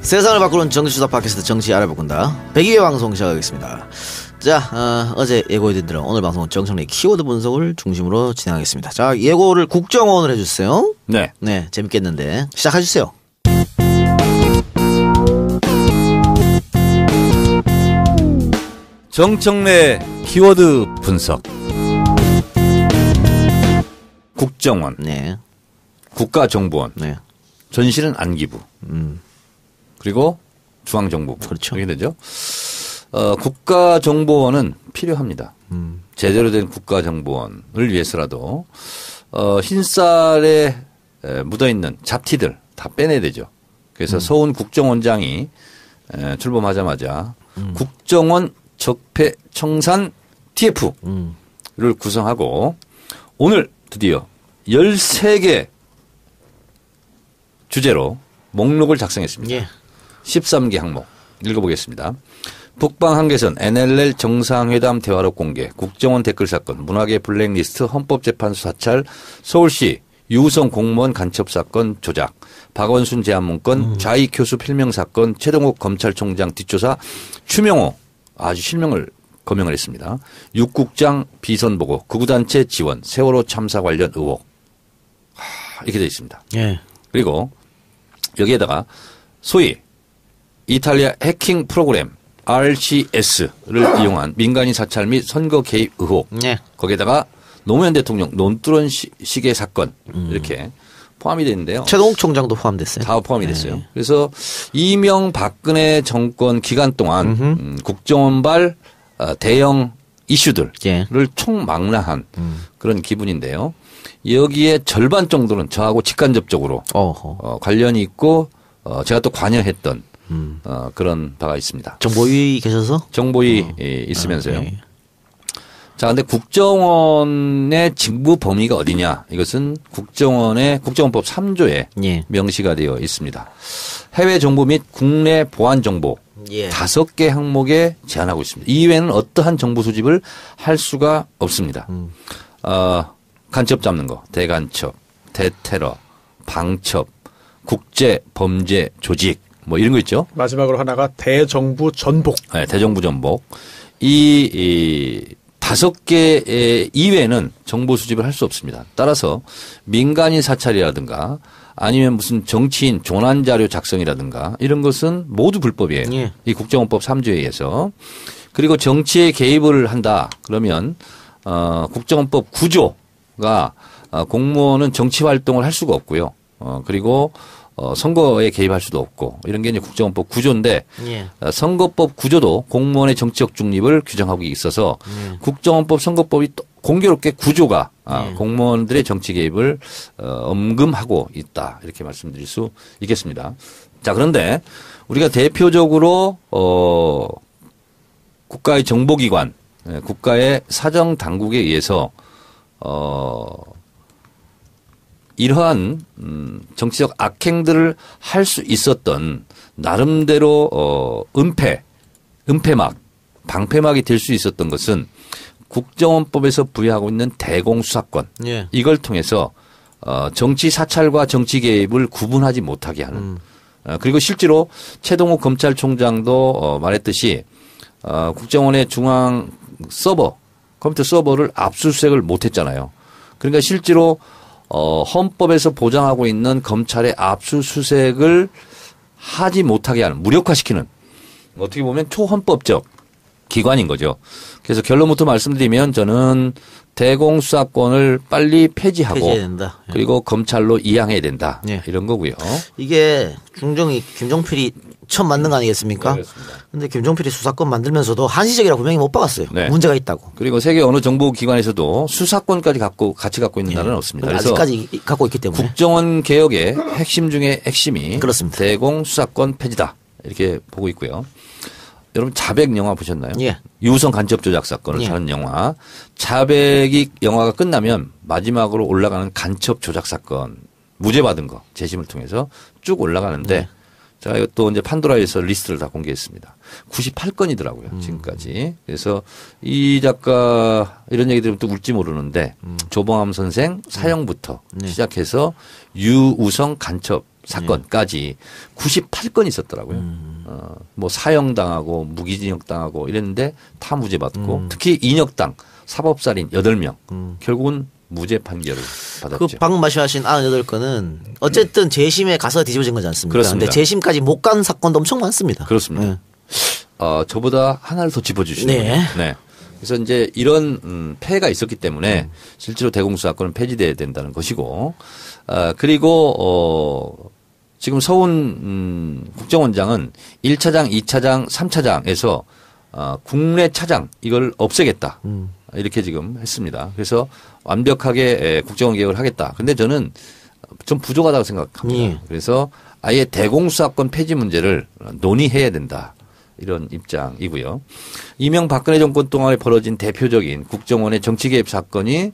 세상을 바꾸는 정치수다 팟캐스트 정치 알아보건다 102회 방송 시작하겠습니다. 자, 어제 예고해드린 대로 오늘 방송은 정청래 키워드 분석을 중심으로 진행하겠습니다. 자, 예고를 국정원을 해주세요. 네. 네, 재밌겠는데 시작해주세요. 정청래 키워드 분석. 국정원, 네, 국가정보원, 네, 전실은 안기부, 그리고 중앙정보부. 그렇죠. 이렇게 되죠. 국가정보원은 필요합니다. 제대로 된 국가정보원을 위해서라도 흰쌀에 묻어있는 잡티들 다 빼내야 되죠. 그래서 서훈 국정원장이 출범하자마자 국정원 적폐 청산 TF를 구성하고 오늘 드디어 13개 주제로 목록을 작성했습니다. 예. 13개 항목 읽어보겠습니다. 북방 한계선 NLL 정상회담 대화록 공개, 국정원 댓글 사건, 문화계 블랙리스트, 헌법재판소 사찰, 서울시 유우성 공무원 간첩 사건 조작, 박원순 제안문건, 좌익 교수 필명 사건, 최동욱 검찰총장 뒷조사, 추명호 아주 실명을 거명을 했습니다. 육국장 비선 보고, 극우단체 지원, 세월호 참사 관련 의혹. 이렇게 되어 있습니다. 예. 그리고 여기에다가 소위 이탈리아 해킹 프로그램 RCS를 이용한 민간인 사찰 및 선거 개입 의혹. 예. 거기에다가 노무현 대통령 논두렁 시계 사건 이렇게 포함이 되는데요. 최동욱 총장도 포함됐어요. 다 포함이 됐어요. 그래서 이명박근혜 정권 기간 동안 국정원발 대형 이슈들을 예. 총망라한 그런 기분인데요. 여기에 절반 정도는 저하고 직간접적으로 관련이 있고 제가 또 관여했던 그런 바가 있습니다. 정보위 계셔서? 정보위 있으면서요. 네. 자, 근데 국정원의 직무 범위가 어디냐? 이것은 국정원법 3조에 예. 명시가 되어 있습니다. 해외 정보 및 국내 보안 정보 예. 5개 항목에 제한하고 있습니다. 이외에는 어떠한 정보 수집을 할 수가 없습니다. 간첩 잡는 거, 대간첩, 대테러, 방첩, 국제 범죄 조직 뭐 이런 거 있죠. 마지막으로 하나가 대정부 전복. 네, 대정부 전복. 이 5개 이외에는 정보 수집을 할 수 없습니다. 따라서 민간인 사찰이라든가 아니면 무슨 정치인 조난 자료 작성이라든가 이런 것은 모두 불법이에요. 예. 이 국정원법 3조에 의해서. 그리고 정치에 개입을 한다 그러면 국정원법 9조가 공무원은 정치 활동을 할 수가 없고요. 그리고 선거에 개입할 수도 없고 이런 게 이제 국정원법 9조인데 예. 선거법 9조도 공무원의 정치적 중립을 규정하고 있어서 국정원법 선거법이 또 공교롭게 9조가 공무원들의 정치 개입을 엄금하고 있다 이렇게 말씀드릴 수 있겠습니다. 자, 그런데 우리가 대표적으로 국가의 정보기관, 국가의 사정 당국에 의해서 이러한 정치적 악행들을 할 수 있었던 나름대로 은폐막, 방패막이 될 수 있었던 것은 국정원법에서 부여하고 있는 대공수사권 예. 이걸 통해서 정치 사찰과 정치 개입을 구분하지 못하게 하는 그리고 실제로 최동욱 검찰총장도 말했듯이 국정원의 중앙 서버 컴퓨터 서버를 압수수색을 못했잖아요. 그러니까 실제로 헌법에서 보장하고 있는 검찰의 압수수색을 하지 못하게 하는 무력화시키는 어떻게 보면 초헌법적 기관인 거죠. 그래서 결론부터 말씀드리면 저는 대공수사권을 빨리 폐지하고 폐지해야 된다. 예. 그리고 검찰로 이양해야 된다. 예. 이런 거고요. 이게 중정이 김종필이 처음 만든 거 아니겠습니까? 네, 그렇습니다. 근데 김종필이 수사권 만들면서도 한시적이라고 분명히 못 박았어요. 네. 문제가 있다고. 그리고 세계 어느 정보기관에서도 수사권까지 같이 갖고 있는 나라는 없습니다. 그래서 아직까지 갖고 있기 때문에. 국정원 개혁의 핵심 중에 핵심이 그렇습니다. 대공수사권 폐지다. 이렇게 보고 있고요. 여러분 자백 영화 보셨나요? 예. 유우성 간첩 조작 사건을 예. 다룬 영화. 자백이 영화가 끝나면 마지막으로 올라가는 간첩 조작 사건 무죄 받은 거 재심을 통해서 쭉 올라가는데 예. 제가 이것도 이제 판도라에서 리스트를 다 공개했습니다. 98건이더라고요. 지금까지. 그래서 이 작가 이런 얘기 들으면 또 울지 모르는데 조봉암 선생 사형부터 시작해서 유우성 간첩 사건까지 98건이 있었더라고요. 뭐 사형당하고 무기징역당하고 이랬는데 다 무죄 받고 특히 인혁당 사법살인 8명 결국은 무죄 판결을 받았죠. 그 방금 말씀하신 98건은 어쨌든 재심에 가서 뒤집어진 거지 않습니까? 그렇습니다. 근데 재심까지 못 간 사건도 엄청 많습니다. 그렇습니다. 네. 저보다 하나를 더 짚어주시네요. 네. 네. 그래서 이제 이런 폐해가 있었기 때문에 실제로 대공수사권은 폐지돼야 된다는 것이고, 그리고 지금 서훈 국정원장은 1차장, 2차장, 3차장에서 국내 차장 이걸 없애겠다. 이렇게 지금 했습니다. 그래서 완벽하게 국정원 개혁을 하겠다. 근데 저는 좀 부족하다고 생각합니다. 예. 그래서 아예 대공수사권 폐지 문제를 논의해야 된다. 이런 입장이고요. 이명박근혜 정권 동안에 벌어진 대표적인 국정원의 정치 개입 사건이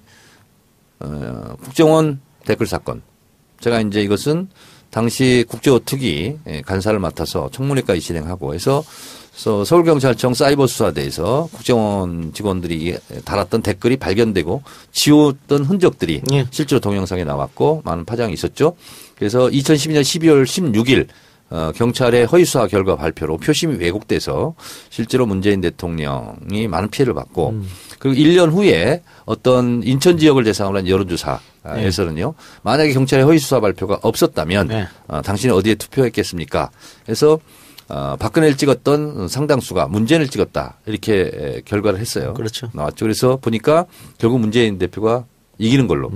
국정원 댓글 사건. 제가 이제 이것은 당시 국제어특위 간사를 맡아서 청문회까지 진행하고 해서 서울경찰청 사이버수사대에서 국정원 직원들이 달았던 댓글이 발견되고 지웠던 흔적들이 예. 실제로 동영상에 나왔고 많은 파장이 있었죠. 그래서 2012년 12월 16일 경찰의 허위수사 결과 발표로 표심이 왜곡돼서 실제로 문재인 대통령이 많은 피해를 받고 그리고 1년 후에 어떤 인천 지역을 대상으로 한 여론조사에서는요. 만약에 경찰의 허위수사 발표가 없었다면 네. 당신이 어디에 투표했겠습니까? 그래서 박근혜를 찍었던 상당수가 문재인을 찍었다. 이렇게 결과를 했어요. 그렇죠. 나왔죠. 그래서 보니까 결국 문재인 대표가 이기는 걸로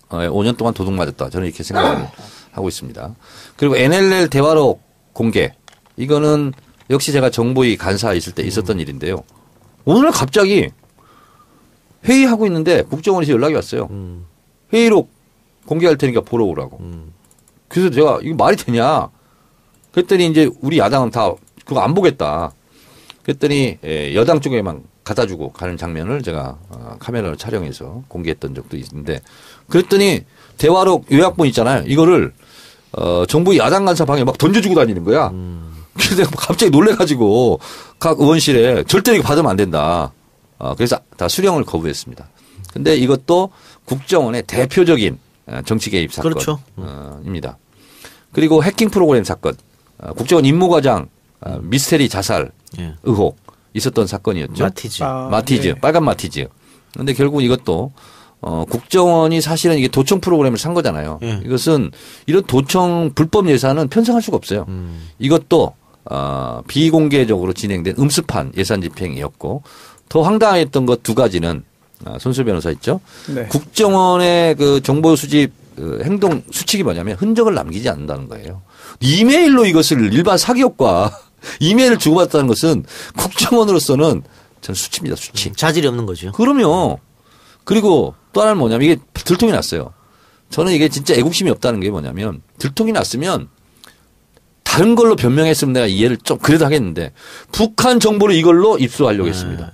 5년 동안 도둑 맞았다. 저는 이렇게 생각을 하고 있습니다. 그리고 NLL 대화록 공개. 이거는 역시 제가 정보위 간사 있을 때 있었던 일인데요. 오늘 갑자기 회의하고 있는데 국정원에서 연락이 왔어요. 회의록 공개할 테니까 보러 오라고. 그래서 제가 이거 말이 되냐. 그랬더니 이제 우리 야당은 다 그거 안 보겠다. 그랬더니 여당 쪽에만 갖다 주고 가는 장면을 제가 카메라로 촬영해서 공개했던 적도 있는데 그랬더니 대화록 요약본 있잖아요. 이거를 정부 야당 간사 방에 막 던져주고 다니는 거야. 그래서 내가 갑자기 놀래가지고 각 의원실에 절대 이거 받으면 안 된다. 그래서 다 수령을 거부했습니다. 근데 이것도 국정원의 대표적인 정치 개입 그렇죠. 사건입니다. 그리고 해킹 프로그램 사건, 국정원 임무과장 미스테리 자살 예. 의혹 있었던 사건이었죠. 마티즈. 마티즈, 네. 빨간 마티즈. 그런데 결국 이것도 국정원이 사실은 이게 도청 프로그램을 산 거잖아요. 예. 이것은 이런 도청 불법 예산은 편성할 수가 없어요. 이것도 비공개적으로 진행된 음습한 예산 집행이었고 더 황당했던 것 두 가지는 손수 변호사 있죠. 네. 국정원의 그 정보 수집 행동 수칙이 뭐냐면 흔적을 남기지 않는다는 거예요. 이메일로 이것을 일반 사기업과 이메일을 주고받았다는 것은 국정원으로서는 전 수치입니다. 수치. 자질이 없는 거죠. 그럼요. 그리고 또 하나는 뭐냐면 이게 들통이 났어요. 저는 이게 진짜 애국심이 없다는 게 뭐냐면 들통이 났으면 다른 걸로 변명했으면 내가 이해를 좀 그래도 하겠는데 북한 정보를 이걸로 입수하려고 했습니다.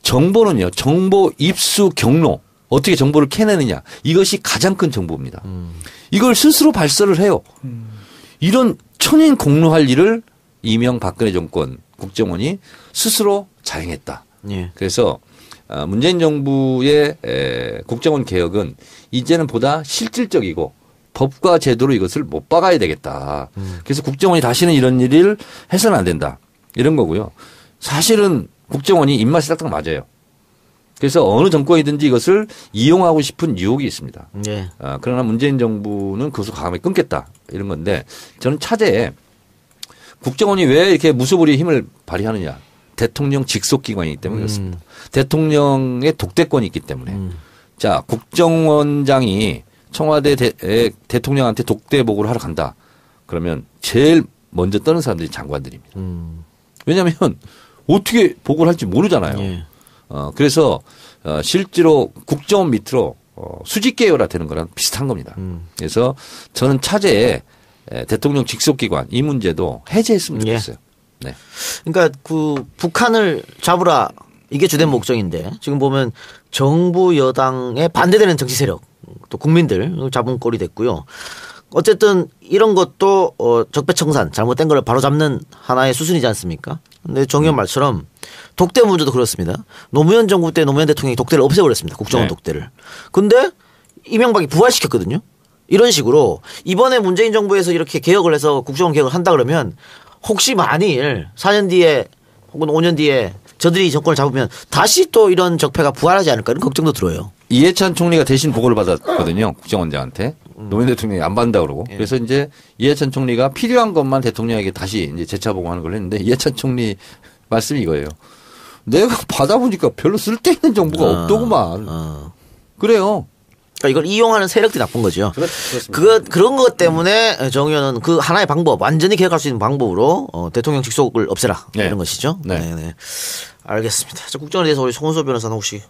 정보는요. 정보 입수 경로. 어떻게 정보를 캐내느냐. 이것이 가장 큰 정보입니다. 이걸 스스로 발설을 해요. 이런 천인 공로할 일을 이명박근혜 정권 국정원이 스스로 자행했다. 예. 그래서 문재인 정부의 국정원 개혁은 이제는 보다 실질적이고 법과 제도로 이것을 못 박아야 되겠다. 그래서 국정원이 다시는 이런 일을 해서는 안 된다. 이런 거고요. 사실은 국정원이 입맛이 딱딱 맞아요. 그래서 어느 정권이든지 이것을 이용하고 싶은 유혹이 있습니다. 예. 그러나 문재인 정부는 그것을 과감히 끊겠다. 이런 건데 저는 차제에 국정원이 왜 이렇게 무소불위의 힘을 발휘하느냐. 대통령 직속기관이기 때문에 그렇습니다. 대통령의 독대권이 있기 때문에. 자, 국정원장이 청와대 대통령한테 독대 보고를 하러 간다. 그러면 제일 먼저 떠는 사람들이 장관들입니다. 왜냐하면 어떻게 보고를 할지 모르잖아요. 예. 그래서 실제로 국정원 밑으로 수직 계열화 되는 거랑 비슷한 겁니다. 그래서 저는 차제에 대통령 직속기관 이 문제도 해제했으면 좋겠어요. 네. 그러니까 그 북한을 잡으라 이게 주된 목적인데 지금 보면 정부 여당에 반대되는 정치 세력 또 국민들 잡은 꼴이 됐고요. 어쨌든 이런 것도 적폐청산 잘못된 걸 바로잡는 하나의 수순이지 않습니까? 근데 정 의원 말처럼 독대 문제도 그렇습니다. 노무현 정부 때 노무현 대통령이 독대를 없애버렸습니다. 국정원 네. 독대를. 근데 이명박이 부활시켰거든요. 이런 식으로 이번에 문재인 정부에서 이렇게 개혁을 해서 국정원 개혁을 한다 그러면 혹시 만일 4년 뒤에 혹은 5년 뒤에 저들이 정권을 잡으면 다시 또 이런 적폐가 부활하지 않을까 이런 걱정도 들어요. 이해찬 총리가 대신 보고를 받았거든요. 국정원장한테. 노무현 대통령이 안 받는다 그러고. 그래서 이제 이해찬 총리가 필요한 것만 대통령에게 다시 이제 재차 보고하는 걸 했는데 이해찬 총리 말씀이 이거예요. 내가 받아보니까 별로 쓸데있는 정보가 없더구만. 그래요. 그러니까 이걸 이용하는 세력들이 나쁜 거죠. 그렇습니다. 그런 것 때문에 정 의원은 그 하나의 방법, 완전히 개혁할 수 있는 방법으로 대통령 직속을 없애라 네. 이런 것이죠. 네. 네. 알겠습니다. 국정원에 대해서 우리 송은소 변호사는 혹시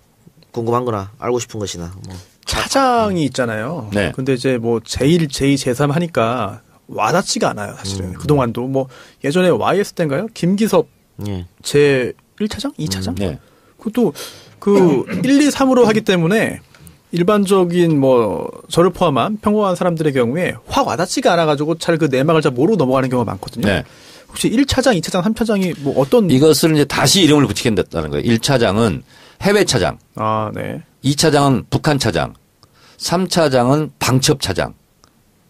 궁금한거나 알고 싶은 것이나 뭐. 차장이 있잖아요. 네. 근데 이제 뭐 제1, 제2, 제3 하니까 와닿지가 않아요, 사실은. 그동안도 뭐 예전에 YS 때인가요? 김기섭 예. 제 1차장? 2차장? 네. 그것도 그 1, 2, 3으로 하기 때문에 일반적인 뭐 저를 포함한 평범한 사람들의 경우에 확 와닿지가 않아가지고 잘 그 내막을 잘 모르고 넘어가는 경우가 많거든요. 네. 혹시 1차장, 2차장, 3차장이 뭐 어떤 이것을 이제 다시 이름을 붙이겠다는 거예요. 1차장은 해외 차장, 아, 네. 2차장은 북한 차장, 3차장은 방첩 차장.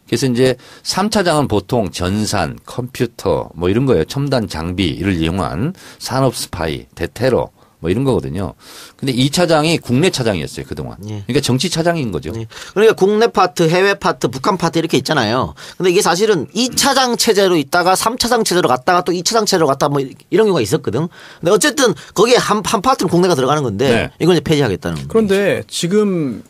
그래서 이제 3차장은 보통 전산, 컴퓨터 뭐 이런 거예요. 첨단 장비를 이용한 산업 스파이, 대테러 뭐 이런 거거든요. 근데 2차장이 국내 차장이었어요, 그동안. 예. 그러니까 정치 차장인 거죠. 예. 그러니까 국내 파트, 해외 파트, 북한 파트 이렇게 있잖아요. 근데 이게 사실은 2차장 체제로 있다가 3차장 체제로 갔다가 또 2차장 체제로 갔다가 뭐 이런 경우가 있었거든. 근데 어쨌든 거기에 한 파트는 국내가 들어가는 건데 네. 이걸 이제 폐지하겠다는 거예요. 그런데 지금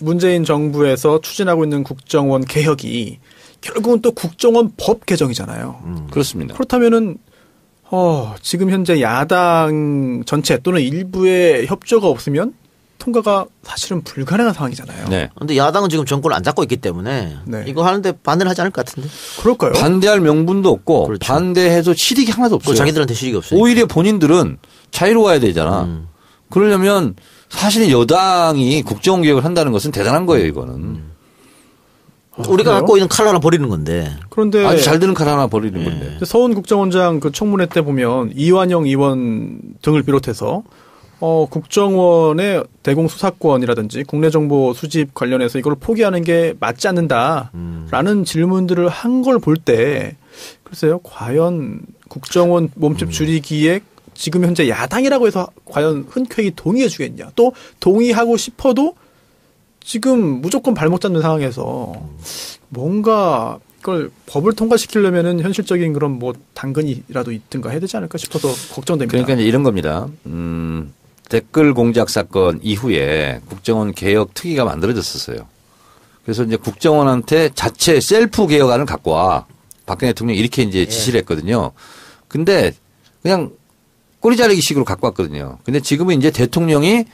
문재인 정부에서 추진하고 있는 국정원 개혁이 결국은 또 국정원 법 개정이잖아요. 그렇습니다. 그렇다면은 지금 현재 야당 전체 또는 일부의 협조가 없으면 통과가 사실은 불가능한 상황이잖아요. 네. 근데 야당은 지금 정권을 안 잡고 있기 때문에 네. 이거 하는데 반대를 하지 않을 것 같은데. 그럴까요? 반대할 명분도 없고 그렇죠. 반대해서 실익이 하나도 없어요. 자기들한테 실익이 없어요. 오히려 본인들은 자유로워야 되잖아. 그러려면 사실은 여당이 국정원 개혁을 한다는 것은 대단한 거예요, 이거는. 우리가 그래요? 갖고 있는 칼 하나 버리는 건데. 그런데 아주 잘 되는 칼 하나 버리는 건데. 서훈 국정원장 그 청문회 때 보면 이완영 의원 등을 비롯해서 국정원의 대공 수사권이라든지 국내 정보 수집 관련해서 이걸 포기하는 게 맞지 않는다라는 질문들을 한 걸 볼 때 글쎄요, 과연 국정원 몸집 줄이기에 지금 현재 야당이라고 해서 과연 흔쾌히 동의해 주겠냐. 또 동의하고 싶어도 지금 무조건 발목 잡는 상황에서 뭔가 이걸 법을 통과시키려면은 현실적인 그런 뭐 당근이라도 있든가 해야 되지 않을까 싶어서 걱정됩니다. 그러니까 이제 이런 겁니다. 댓글 공작 사건 이후에 국정원 개혁 특위가 만들어졌었어요. 그래서 이제 국정원한테 자체 셀프 개혁안을 갖고 와. 박근혜 대통령이 이렇게 이제 지시를 했거든요. 근데 그냥 꼬리 자르기 식으로 갖고 왔거든요. 근데 지금은 이제 대통령이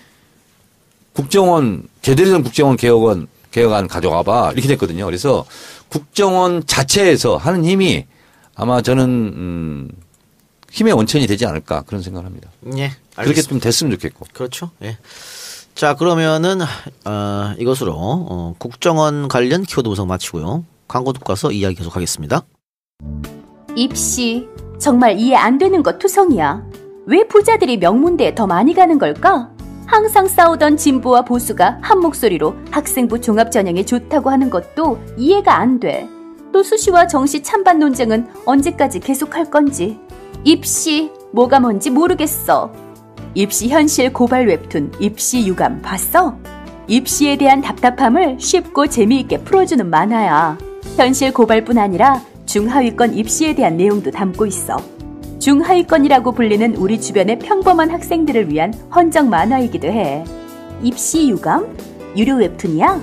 국정원, 제대로 된 국정원 개혁안 가져와 봐. 이렇게 됐거든요. 그래서 국정원 자체에서 하는 힘이 아마 저는, 힘의 원천이 되지 않을까 그런 생각을 합니다. 예. 그렇게 알겠습니다. 좀 됐으면 좋겠고. 그렇죠. 예. 자, 그러면은 이것으로 국정원 관련 키워드 분석 마치고요. 광고 듣고 와서 이야기 계속하겠습니다. 입시 정말 이해 안 되는 것 투성이야. 왜 부자들이 명문대에 더 많이 가는 걸까? 항상 싸우던 진보와 보수가 한 목소리로 학생부 종합전형에 좋다고 하는 것도 이해가 안 돼. 또 수시와 정시 찬반 논쟁은 언제까지 계속할 건지. 입시 뭐가 뭔지 모르겠어. 입시 현실 고발 웹툰 입시 유감 봤어? 입시에 대한 답답함을 쉽고 재미있게 풀어주는 만화야. 현실 고발뿐 아니라 중하위권 입시에 대한 내용도 담고 있어. 중하위권이라고 불리는 우리 주변의 평범한 학생들을 위한 헌정 만화이기도 해. 입시 유감? 유료 웹툰이야?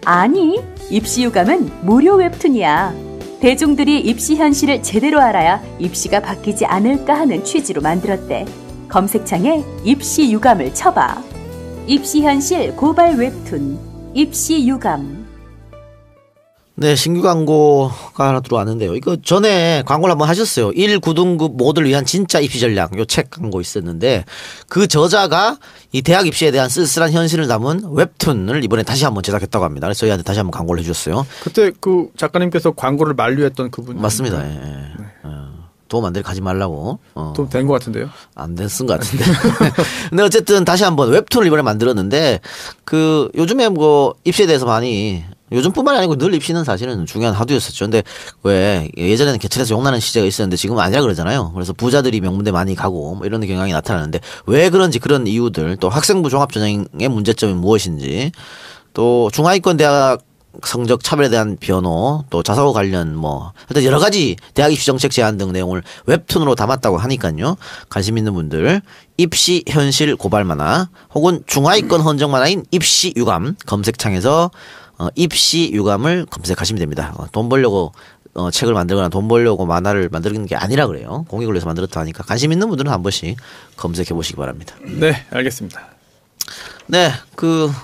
아니, 입시 유감은 무료 웹툰이야. 대중들이 입시 현실을 제대로 알아야 입시가 바뀌지 않을까 하는 취지로 만들었대. 검색창에 입시 유감을 쳐봐. 입시 현실 고발 웹툰 입시 유감. 네, 신규 광고가 하나 들어왔는데요. 이거 전에 광고를 한번 하셨어요. 1, 9등급 모두를 위한 진짜 입시 전략. 요 책 광고 있었는데 그 저자가 이 대학 입시에 대한 쓸쓸한 현실을 담은 웹툰을 이번에 다시 한번 제작했다고 합니다. 그래서 저희한테 다시 한번 광고를 해주셨어요. 그때 그 작가님께서 광고를 만류했던 그분 맞습니다. 예. 도움 안 될 가지 말라고. 좀 된 것 같은데요. 안 됐은 것 같은데. 근데 어쨌든 다시 한번 웹툰을 이번에 만들었는데 그 요즘에 뭐 입시에 대해서 많이 요즘뿐만 아니고 늘 입시는 사실은 중요한 화두였었죠. 근데 왜 예전에는 개찰에서 욕나는 시대가 있었는데 지금은 아니라 그러잖아요. 그래서 부자들이 명문대 많이 가고 뭐 이런 경향이 나타나는데 왜 그런지 그런 이유들 또 학생부 종합전형의 문제점이 무엇인지 또 중하위권 대학 성적 차별에 대한 변호, 또 자사고 관련 뭐 하여튼 여러 가지 대학 입시 정책 제안 등 내용을 웹툰으로 담았다고 하니까요. 관심 있는 분들 입시 현실 고발 만화 혹은 중하위권 헌정 만화인 입시 유감 검색창에서 입시 유감을 검색하시면 됩니다. 돈 벌려고 책을 만들거나 돈 벌려고 만화를 만드는 게 아니라 그래요. 공익을 위해서 만들었다 하니까 관심 있는 분들은 한 번씩 검색해 보시기 바랍니다. 네, 알겠습니다. 네,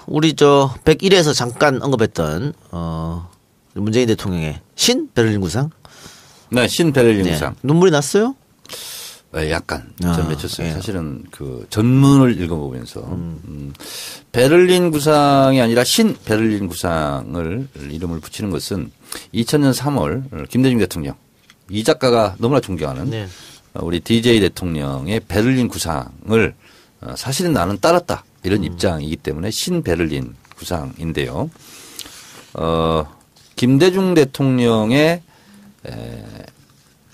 우리 101에서 잠깐 언급했던, 문재인 대통령의 신 베를린 구상? 네, 신 베를린 네. 구상. 눈물이 났어요? 네, 약간 좀 맺혔어요. 예. 사실은 그 전문을 읽어보면서 베를린 구상이 아니라 신 베를린 구상을 이름을 붙이는 것은 2000년 3월 김대중 대통령 이 작가가 너무나 존경하는 네. 우리 DJ 대통령의 베를린 구상을 사실은 나는 따랐다 이런 입장이기 때문에 신 베를린 구상인데요. 김대중 대통령의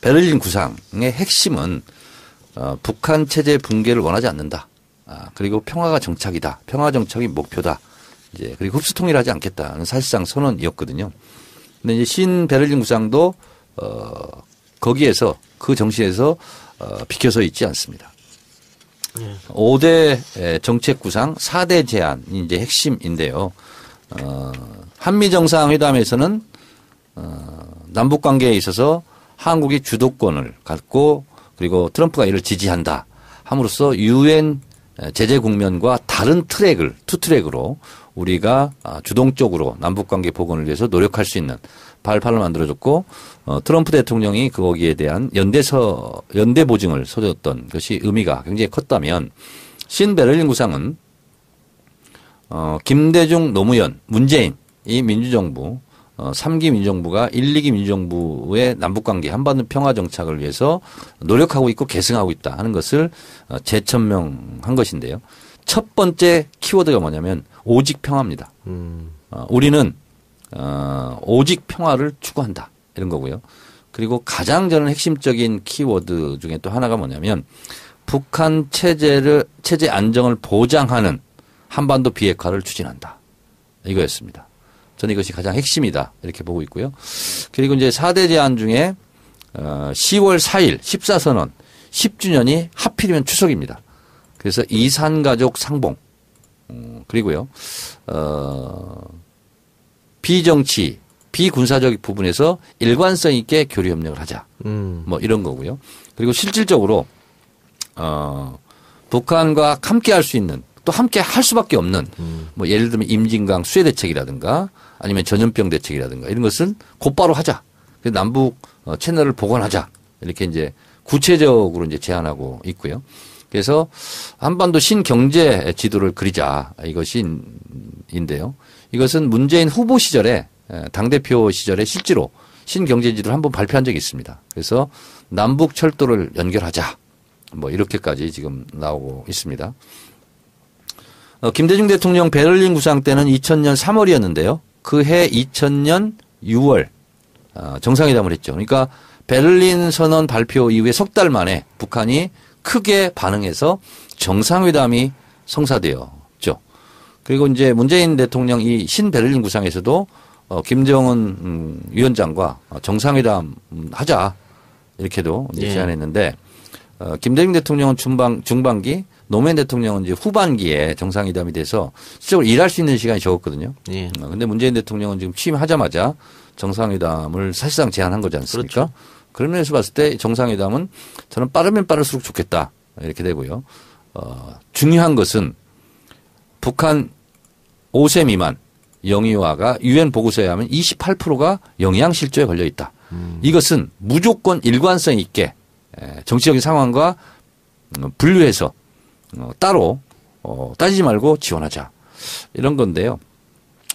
베를린 구상의 핵심은 북한 체제 붕괴를 원하지 않는다. 그리고 평화가 정착이다. 평화 정착이 목표다. 이제 그리고 흡수 통일하지 않겠다는 사실상 선언이었거든요. 근데 이제 신 베를린 구상도 거기에서 그 정신에서 비켜서 있지 않습니다. 5대 정책 구상, 4대 제안이 이제 핵심인데요. 한미 정상회담에서는 남북 관계에 있어서 한국이 주도권을 갖고 그리고 트럼프가 이를 지지한다 함으로써 유엔 제재 국면과 다른 트랙을 투 트랙으로 우리가 주동적으로 남북 관계 복원을 위해서 노력할 수 있는 발판을 만들어줬고 트럼프 대통령이 거기에 대한 연대 보증을 서줬던 것이 의미가 굉장히 컸다면 신 베를린 구상은 김대중, 노무현, 문재인 이 민주정부 3기 민주정부가 1, 2기 민주정부의 남북관계 한반도 평화 정착을 위해서 노력하고 있고 계승하고 있다 하는 것을 재천명한 것인데요. 첫 번째 키워드가 뭐냐면 오직 평화입니다. 우리는 오직 평화를 추구한다 이런 거고요. 그리고 가장 저는 핵심적인 키워드 중에 또 하나가 뭐냐면 북한 체제 안정을 보장하는 한반도 비핵화를 추진한다. 이거였습니다. 저는 이것이 가장 핵심이다. 이렇게 보고 있고요. 그리고 이제 4대 제안 중에 10월 4일 14선언 10주년이 하필이면 추석입니다. 그래서 이산가족 상봉 그리고요. 비정치, 비군사적 부분에서 일관성 있게 교류 협력을 하자. 뭐 이런 거고요. 그리고 실질적으로 북한과 함께 할 수 있는 또 함께 할 수밖에 없는 뭐 예를 들면 임진강 수해 대책이라든가 아니면 전염병 대책이라든가 이런 것은 곧바로 하자. 그래서 남북 채널을 복원하자. 이렇게 이제 구체적으로 이제 제안하고 있고요. 그래서 한반도 신경제 지도를 그리자 이것인데요. 이것은 문재인 후보 시절에 당대표 시절에 실제로 신경제 지도를 한번 발표한 적이 있습니다. 그래서 남북 철도를 연결하자. 뭐 이렇게까지 지금 나오고 있습니다. 김대중 대통령 베를린 구상 때는 2000년 3월이었는데요. 그해 2000년 6월 정상회담을 했죠. 그러니까 베를린 선언 발표 이후에 석 달 만에 북한이 크게 반응해서 정상회담이 성사되었죠. 그리고 이제 문재인 대통령 이 신 베를린 구상에서도 김정은 위원장과 정상회담 하자 이렇게도 이제 제안했는데 김대중 대통령은 중반기 노무현 대통령은 이제 후반기에 정상회담이 돼서 실제로 일할 수 있는 시간이 적었거든요. 예. 근데 문재인 대통령은 지금 취임하자마자 정상회담을 사실상 제안한 거지 않습니까? 그렇죠. 그런 면에서 봤을 때 정상회담은 저는 빠르면 빠를수록 좋겠다. 이렇게 되고요. 중요한 것은 북한 5세 미만 영유아가 유엔 보고서에 하면 28%가 영양실조에 걸려 있다. 이것은 무조건 일관성 있게 정치적인 상황과 분류해서 따로 따지지 말고 지원하자. 이런 건데요.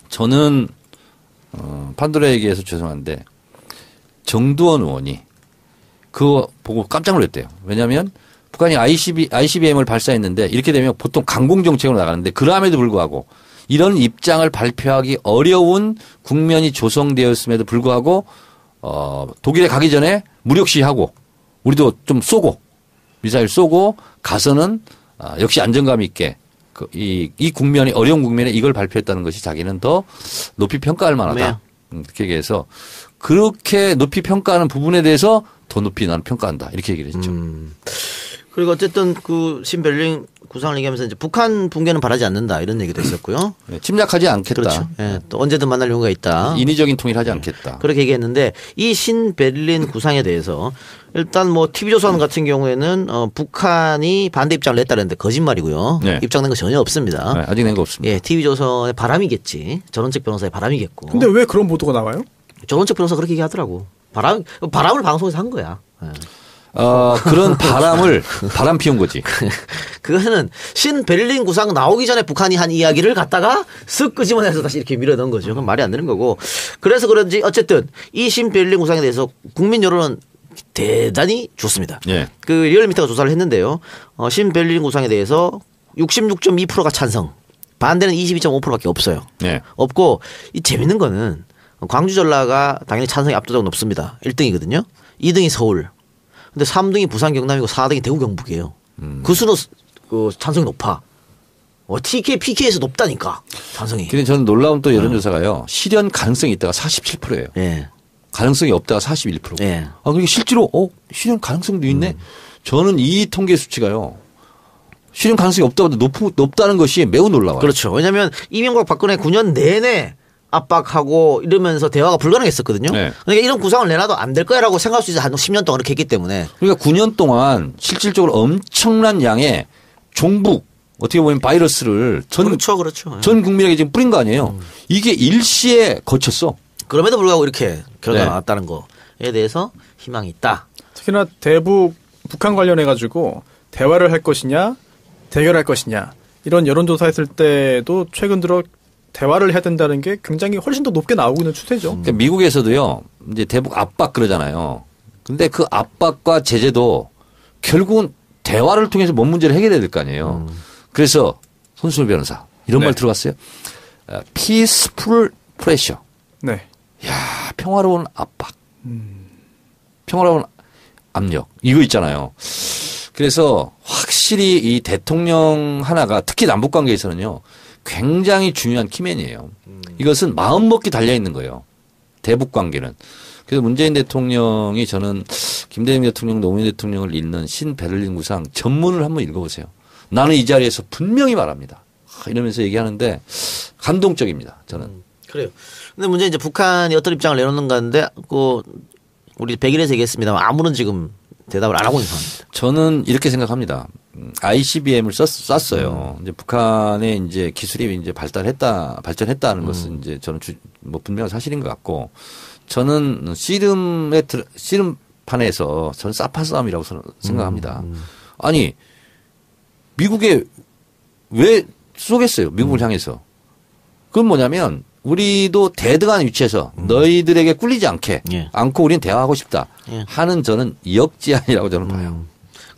저는 판도라에게서 죄송한데 정두원 의원이 그거 보고 깜짝 놀랐대요. 왜냐하면 북한이 ICBM을 발사했는데 이렇게 되면 보통 강공 정책으로 나가는데 그럼에도 불구하고 이런 입장을 발표하기 어려운 국면이 조성되었음에도 불구하고 독일에 가기 전에 무력 시하고 우리도 좀 쏘고 미사일 쏘고 가서는 역시 안정감 있게 이 국면이 어려운 국면에 이걸 발표했다는 것이 자기는 더 높이 평가할 만하다. 그렇게 얘기해서 그렇게 높이 평가하는 부분에 대해서 더 높이 나는 평가한다. 이렇게 얘기를 했죠. 그리고 어쨌든 그 신베를린 구상을 얘기하면서 이제 북한 붕괴는 바라지 않는다 이런 얘기도 있었고요. 네, 침략하지 않겠다. 그렇죠. 예, 또 언제든 만날 용의가 있다. 인위적인 통일하지 않겠다. 그렇게 얘기했는데 이 신베를린 구상에 대해서 일단 뭐 TV조선 같은 경우에는 북한이 반대 입장을 냈다는데 거짓말이고요. 네. 입장 낸 거 전혀 없습니다. 네, 아직 낸 거 없습니다. 예, TV조선의 바람이겠지. 전원책 변호사의 바람이겠고. 근데 왜 그런 보도가 나와요? 전원책 변호사 그렇게 얘기하더라고. 바람을 방송에서 한 거야. 예. 그런 바람 피운 거지. 그거는 신베를린 구상 나오기 전에 북한이 한 이야기를 갖다가 쓱 끄집어내서 다시 이렇게 밀어넣은 거죠. 그건 말이 안 되는 거고. 그래서 그런지 어쨌든 이 신베를린 구상에 대해서 국민 여론은 대단히 좋습니다. 예. 그 리얼미터가 조사를 했는데요. 신베를린 구상에 대해서 66.2%가 찬성, 반대는 22.5%밖에 없어요. 예. 없고 이 재밌는 거는 광주 전라가 당연히 찬성이 압도적으로 높습니다. 1등이거든요. 2등이 서울. 근데 3등이 부산 경남이고 4등이 대구 경북이에요. 그 수로 찬성이 높아. TK, PK에서 높다니까 찬성이. 근데 저는 놀라운 또 여론조사가요. 실현 가능성이 있다가 47%예요. 예. 가능성이 없다가 41%. 예. 그게 실제로 실현 가능성도 있네. 저는 이 통계 수치가요. 실현 가능성이 없다고 높다는 것이 매우 놀라워요. 그렇죠. 왜냐하면 이명박 박근혜 9년 내내 압박하고 이러면서 대화가 불가능했었거든요. 네. 그러니까 이런 구상을 내놔도 안 될 거야라고 생각할 수 있어. 한 10년 동안 그렇게 했기 때문에. 그러니까 9년 동안 실질적으로 엄청난 양의 종북 어떻게 보면 바이러스를 그렇죠. 전 국민에게 지금 뿌린 거 아니에요. 이게 일시에 거쳤어. 그럼에도 불구하고 이렇게 결과가 네. 나왔다는 거에 대해서 희망이 있다. 특히나 대북 북한 관련해 가지고 대화를 할 것이냐 대결할 것이냐 이런 여론조사했을 때도 최근 들어 대화를 해야 된다는 게 굉장히 훨씬 더 높게 나오고 있는 추세죠. 그러니까 미국에서도요. 이제 대북 압박 그러잖아요. 근데 그 압박과 제재도 결국은 대화를 통해서 뭔 문제를 해결해야 될 거 아니에요. 그래서 손수호 변호사 이런 네. 말 들어봤어요? peaceful pressure. 네. 야, 평화로운 압박. 평화로운 압력. 이거 있잖아요. 그래서 확실히 이 대통령 하나가 특히 남북 관계에서는요. 굉장히 중요한 키맨이에요. 이것은 마음먹기 달려있는 거예요. 대북 관계는. 그래서 문재인 대통령이 저는 김대중 대통령, 노무현 대통령을 잇는 신베를린 구상 전문을 한번 읽어보세요. 나는 이 자리에서 분명히 말합니다. 이러면서 얘기하는데 감동적입니다. 저는. 그래요. 근데 문제는 이제 북한이 어떤 입장을 내놓는가 하는데 우리 100일에서 얘기했습니다만 아무런 지금 대답을 안 하고 있는 상황입니다. 저는 이렇게 생각합니다. ICBM을 쐈어요. 이제 북한의 이제 기술이 이제 발전했다는 것은 이제 저는 뭐 분명한 사실인 것 같고 저는 씨름판에서 저는 사파 싸움이라고 생각합니다. 아니 미국에 왜 쏘겠어요? 미국을 향해서. 그건 뭐냐면 우리도 대등한 위치에서 너희들에게 꿀리지 않고 우리는 대화하고 싶다 하는 저는 역지안이라고 저는 봐요.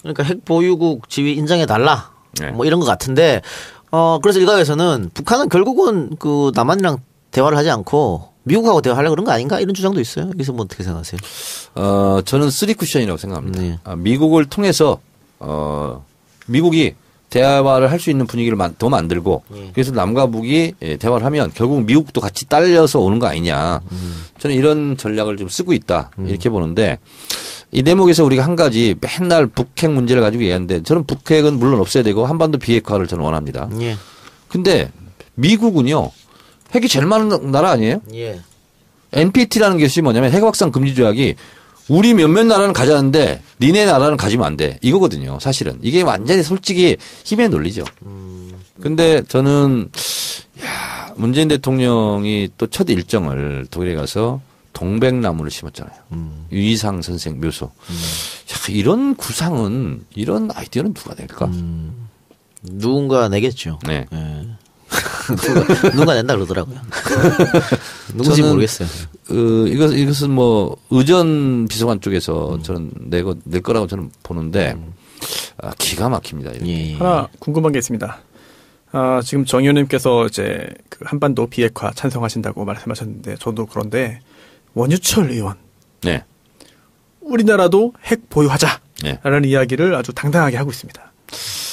그러니까 핵 보유국 지위 인정해 달라. 네. 뭐 이런 것 같은데 그래서 일각에서는 북한은 결국은 그 남한이랑 대화를 하지 않고 미국하고 대화하려고 그런 거 아닌가 이런 주장도 있어요. 여기서 뭐 어떻게 생각하세요? 저는 3쿠션이라고 생각합니다. 네. 미국을 통해서 미국이 대화를 할 수 있는 분위기를 더 만들고 그래서 남과 북이 대화를 하면 결국 미국도 같이 딸려서 오는 거 아니냐. 저는 이런 전략을 좀 쓰고 있다. 이렇게 보는데 이 대목에서 우리가 한 가지 맨날 북핵 문제를 가지고 얘기하는데 저는 북핵은 물론 없애야 되고 한반도 비핵화를 저는 원합니다. 예. 근데 미국은요. 핵이 제일 많은 나라 아니에요? 예. NPT라는 것이 뭐냐면 핵 확산 금지 조약이 우리 몇몇 나라는 가자는데 니네 나라는 가지면 안 돼. 이거거든요. 사실은. 이게 완전히 솔직히 힘의 논리죠. 근데 저는 문재인 대통령이 또 첫 일정을 독일에 가서 동백나무를 심었잖아요. 유이상 선생 묘소. 이런 구상은 이런 아이디어는 누가 낼까? 누군가 내겠죠. 네. 예. 누가 낸다 그러더라고요. 누군지 저는, 모르겠어요. 이것은 뭐 의전 비서관 쪽에서 저는 낼 거라고 저는 보는데 기가 막힙니다. 이렇게. 예. 하나 궁금한 게 있습니다. 지금 정 의원님께서 이제 그 한반도 비핵화 찬성하신다고 말씀하셨는데 저도 그런데 원유철 의원 네. 우리나라도 핵 보유하자라는 네. 이야기를 아주 당당하게 하고 있습니다.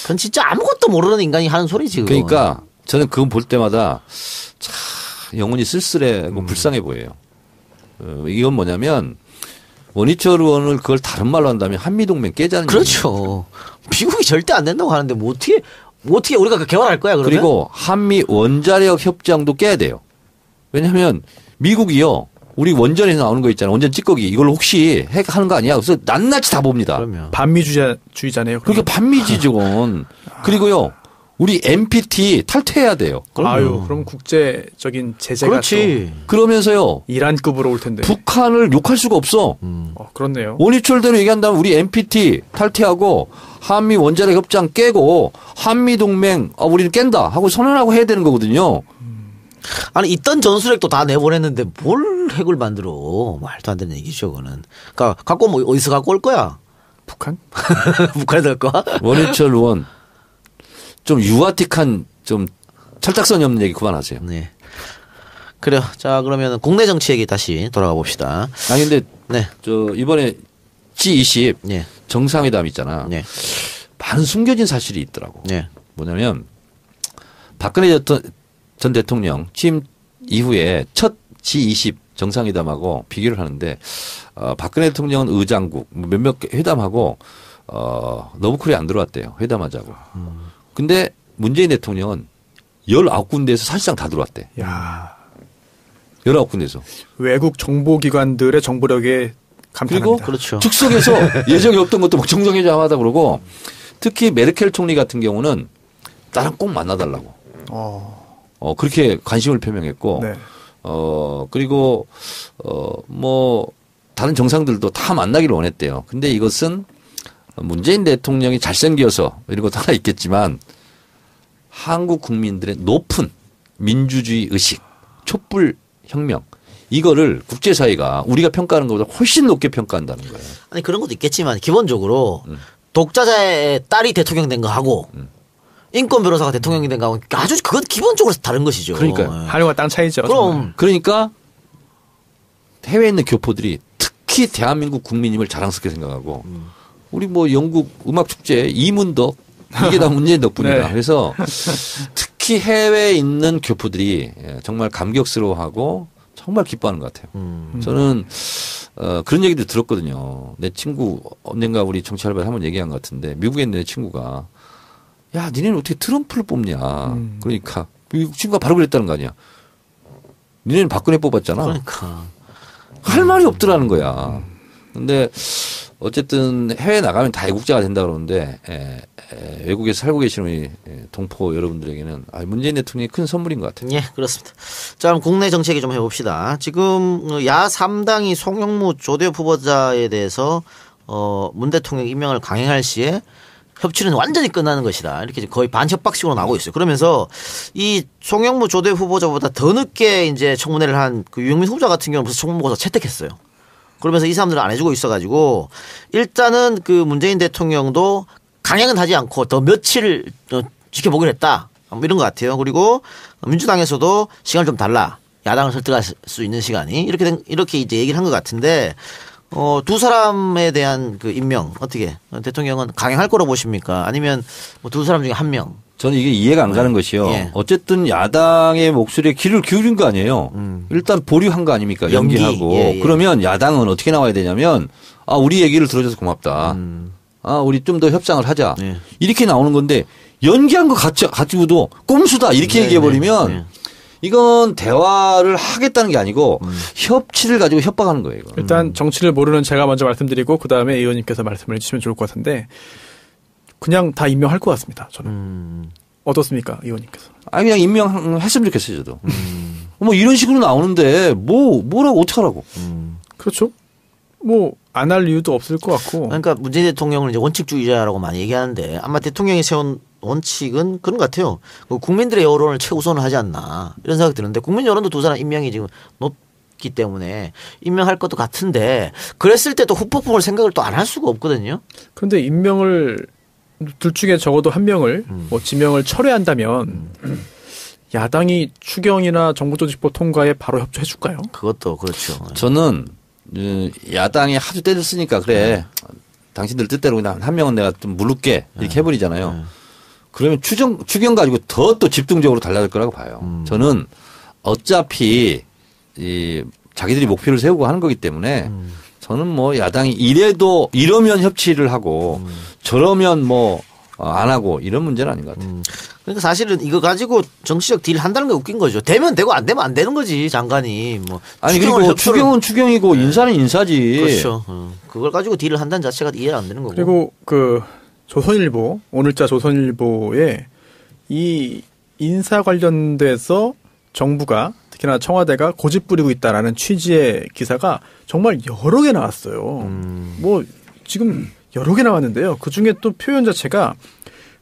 그건 진짜 아무것도 모르는 인간이 하는 소리지. 그건. 그러니까 저는 그거 볼 때마다 참 영혼이 쓸쓸하고 불쌍해 보여요. 이건 뭐냐면 원희철 의원을 그걸 다른 말로 한다면 한미동맹 깨자는 그렇죠. 미국이 절대 안 된다고 하는데 뭐 어떻게 우리가 그 개발할 거야 그러면? 그리고 한미 원자력 협정도 깨야 돼요. 왜냐하면 미국이요. 우리 원전에서 나오는 거 있잖아요. 원전 찌꺼기 이걸로 혹시 핵하는 거 아니야? 그래서 낱낱이 다 봅니다. 그러면. 반미주의자네요. 그렇게 반미지죠. 그리고 우리 NPT 탈퇴해야 돼요. 아유, 그럼 국제적인 제재가 그렇지. 그러면서요. 또 이란급으로 올 텐데. 북한을 욕할 수가 없어. 그렇네요. 원희철대로 얘기한다면 우리 NPT 탈퇴하고 한미 원자력 협정 깨고 한미 동맹 우리는 깬다 하고 선언하고 해야 되는 거거든요. 아니 있던 전술핵도 다 내보냈는데 뭘 핵을 만들어? 말도 안 되는 얘기죠, 그거는. 그러니까 갖고 뭐 어디서 갖고 올 거야? 북한? 북한에 될 거야? 원희철 의원 좀 유아틱한 좀 철딱선이 없는 얘기 그만하세요. 네. 그래요. 자 그러면 국내 정치 얘기 다시 돌아가 봅시다. 아니 근데 네. 저 이번에 G20 네. 정상회담 있잖아. 네. 많은 숨겨진 사실이 있더라고. 네. 뭐냐면 박근혜 전 대통령 취임 이후에 첫 G20 정상회담하고 비교를 하는데 박근혜 대통령은 의장국 몇몇 회담하고 너브콜이 안 들어왔대요. 회담하자고. 근데 문재인 대통령은 19군데에서 사실상 다 들어왔대. 야 19군데에서. 외국 정보기관들의 정보력에 감탄합니다. 그리고 그렇죠. 즉석에서 예정이 없던 것도 막 정상회담 하다 그러고 특히 메르켈 총리 같은 경우는 나랑 꼭 만나달라고. 그렇게 관심을 표명했고. 네. 그리고 뭐 다른 정상들도 다 만나기를 원했대요. 근데 이것은 문재인 대통령이 잘생겨서 이런 것도 하나 있겠지만 한국 국민들의 높은 민주주의 의식, 촛불 혁명 이거를 국제사회가 우리가 평가하는 것보다 훨씬 높게 평가한다는 거예요. 아니 그런 것도 있겠지만 기본적으로 독자자의 딸이 대통령 된 거 하고 인권 변호사가 대통령이 된 거하고 아주 그건 기본적으로 다른 것이죠. 그러니까요. 하늘과 땅 차이죠. 그럼 정말. 그러니까 해외에 있는 교포들이 특히 대한민국 국민임을 자랑스럽게 생각하고 우리 뭐 영국 음악 축제 이문덕 이게 다 문재인 덕분이다. 네. 그래서 특히 해외에 있는 교포들이 정말 감격스러워하고 정말 기뻐하는 것 같아요. 저는 그런 얘기도 들었거든요. 내 친구 언젠가 우리 정치 알바에 한번 얘기한 것 같은데 미국에 있는 내 친구가 야 니네는 어떻게 트럼프를 뽑냐. 그러니까 미국 친구가 바로 그랬다는 거 아니야. 니네는 박근혜 뽑았잖아. 그러니까 할 말이 없더라는 거야. 근데 어쨌든 해외 나가면 다 애국자가 된다 그러는데 외국에서 살고 계시는 우리 동포 여러분들에게는 문재인 대통령이 큰 선물인 것 같아요. 예, 그렇습니다. 자, 그럼 국내 정치 얘기 좀 해봅시다. 지금 야 3당이 송영무 조대엽 후보자에 대해서 문 대통령 임명을 강행할 시에 협치는 완전히 끝나는 것이다. 이렇게 거의 반협박식으로 나오고 있어요. 그러면서 이 송영무 조대엽 후보자보다 더 늦게 이제 청문회를 한 그 유영민 후보자 같은 경우는 벌써 청문고사 채택했어요. 그러면서 이 사람들은 안 해주고 있어가지고 일단은 그 문재인 대통령도 강행은 하지 않고 더 며칠 지켜보기로 했다. 뭐 이런 것 같아요. 그리고 민주당에서도 시간을 좀 달라. 야당을 설득할 수 있는 시간이 이렇게 이제 얘기를 한 것 같은데 두 사람에 대한 그 임명 어떻게 대통령은 강행할 거라고 보십니까? 아니면 뭐 두 사람 중에 한 명? 저는 이게 이해가 안 가는 것이요. 예. 어쨌든 야당의 목소리에 귀를 기울인 거 아니에요. 일단 보류한 거 아닙니까? 연기하고. 예, 예. 그러면 야당은 어떻게 나와야 되냐면 우리 얘기를 들어줘서 고맙다. 우리 좀 더 협상을 하자. 예. 이렇게 나오는 건데 연기한 거 가지고도 꼼수다 이렇게 네, 얘기해버리면 네. 이건 대화를 하겠다는 게 아니고 협치를 가지고 협박하는 거예요. 이거. 일단 정치를 모르는 제가 먼저 말씀드리고 그다음에 의원님께서 말씀을 해주시면 좋을 것 같은데 그냥 다 임명할 것 같습니다. 저는. 어떻습니까? 의원님께서. 그냥 임명했으면 좋겠어요. 저도. 뭐 이런 식으로 나오는데 뭐라고 어떻게 하라고. 그렇죠. 뭐 안 할 이유도 없을 것 같고. 그러니까 문재인 대통령은 이제 원칙주의자라고 많이 얘기하는데 아마 대통령이 세운 원칙은 그런 것 같아요. 국민들의 여론을 최우선을 하지 않나 이런 생각이 드는데 국민 여론도 두 사람 임명이 지금 높기 때문에 임명할 것도 같은데 그랬을 때 또 후폭풍을 생각을 또 안 할 수가 없거든요. 그런데 임명을 둘 중에 적어도 한 명을 뭐 지명을 철회한다면 야당이 추경이나 정부조직법 통과에 바로 협조해 줄까요? 그것도 그렇죠. 저는 야당이 하도 때렸으니까 그래. 당신들 뜻대로 그냥 한 명은 내가 좀 물를게 이렇게 해버리잖아요. 그러면 추경 가지고 더 또 집중적으로 달라질 거라고 봐요. 저는 어차피 자기들이 목표를 세우고 하는 거기 때문에 저는 뭐 야당이 이러면 협치를 하고 저러면 뭐 안 하고 이런 문제는 아닌 것 같아요. 그러니까 사실은 이거 가지고 정치적 딜을 한다는 게 웃긴 거죠. 되면 되고 안 되면 안 되는 거지 장관이 뭐. 아니 그리고 추경은 추경이고 인사는 인사지. 그렇죠. 그걸 가지고 딜을 한다는 자체가 이해가 안 되는 거고. 그리고 그 조선일보 오늘자 조선일보에 이 인사 관련돼서 정부가 특히나 청와대가 고집 부리고 있다라는 취지의 기사가 정말 여러 개 나왔어요. 뭐 지금 여러 개 나왔는데요. 그중에 또 표현 자체가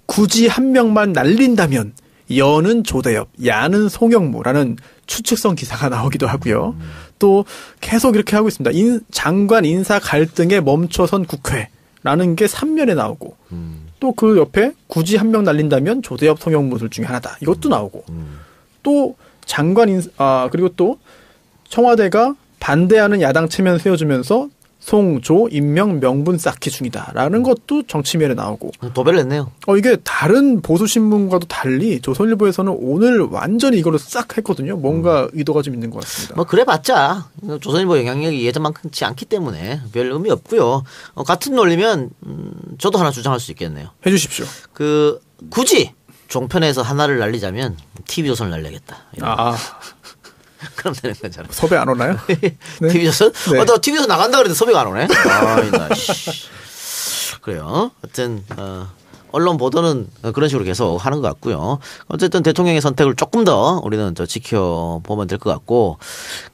굳이 한 명만 날린다면 여는 조대엽, 야는 송영무라는 추측성 기사가 나오기도 하고요. 또 계속 이렇게 하고 있습니다. 장관 인사 갈등에 멈춰선 국회라는 게 3면에 나오고 또 그 옆에 굳이 한 명 날린다면 조대엽, 송영무 둘 중에 하나다. 이것도 나오고 또 장관 그리고 또 청와대가 반대하는 야당 체면 세워주면서 송, 조, 임명, 명분 쌓기 중이다라는 것도 정치면에 나오고. 도배를 했네요. 이게 다른 보수신문과도 달리 조선일보에서는 오늘 완전히 이걸로 싹 했거든요. 뭔가 의도가 좀 있는 것 같습니다. 뭐 그래봤자 조선일보 영향력이 예전만큼치 않기 때문에 별 의미 없고요. 같은 논리면 저도 하나 주장할 수 있겠네요. 해주십시오. 굳이 종편에서 하나를 날리자면 TV조선을 날려야겠다. 그럼 되는 거잖아. 섭외 안 오나요? 네. TV조선? 네. 나 TV조선 나간다 그랬는데 섭외가 안 오네. 그래요. 하여튼 언론 보도는 그런 식으로 계속 하는 것 같고요. 어쨌든 대통령의 선택을 조금 더 우리는 지켜보면 될 것 같고,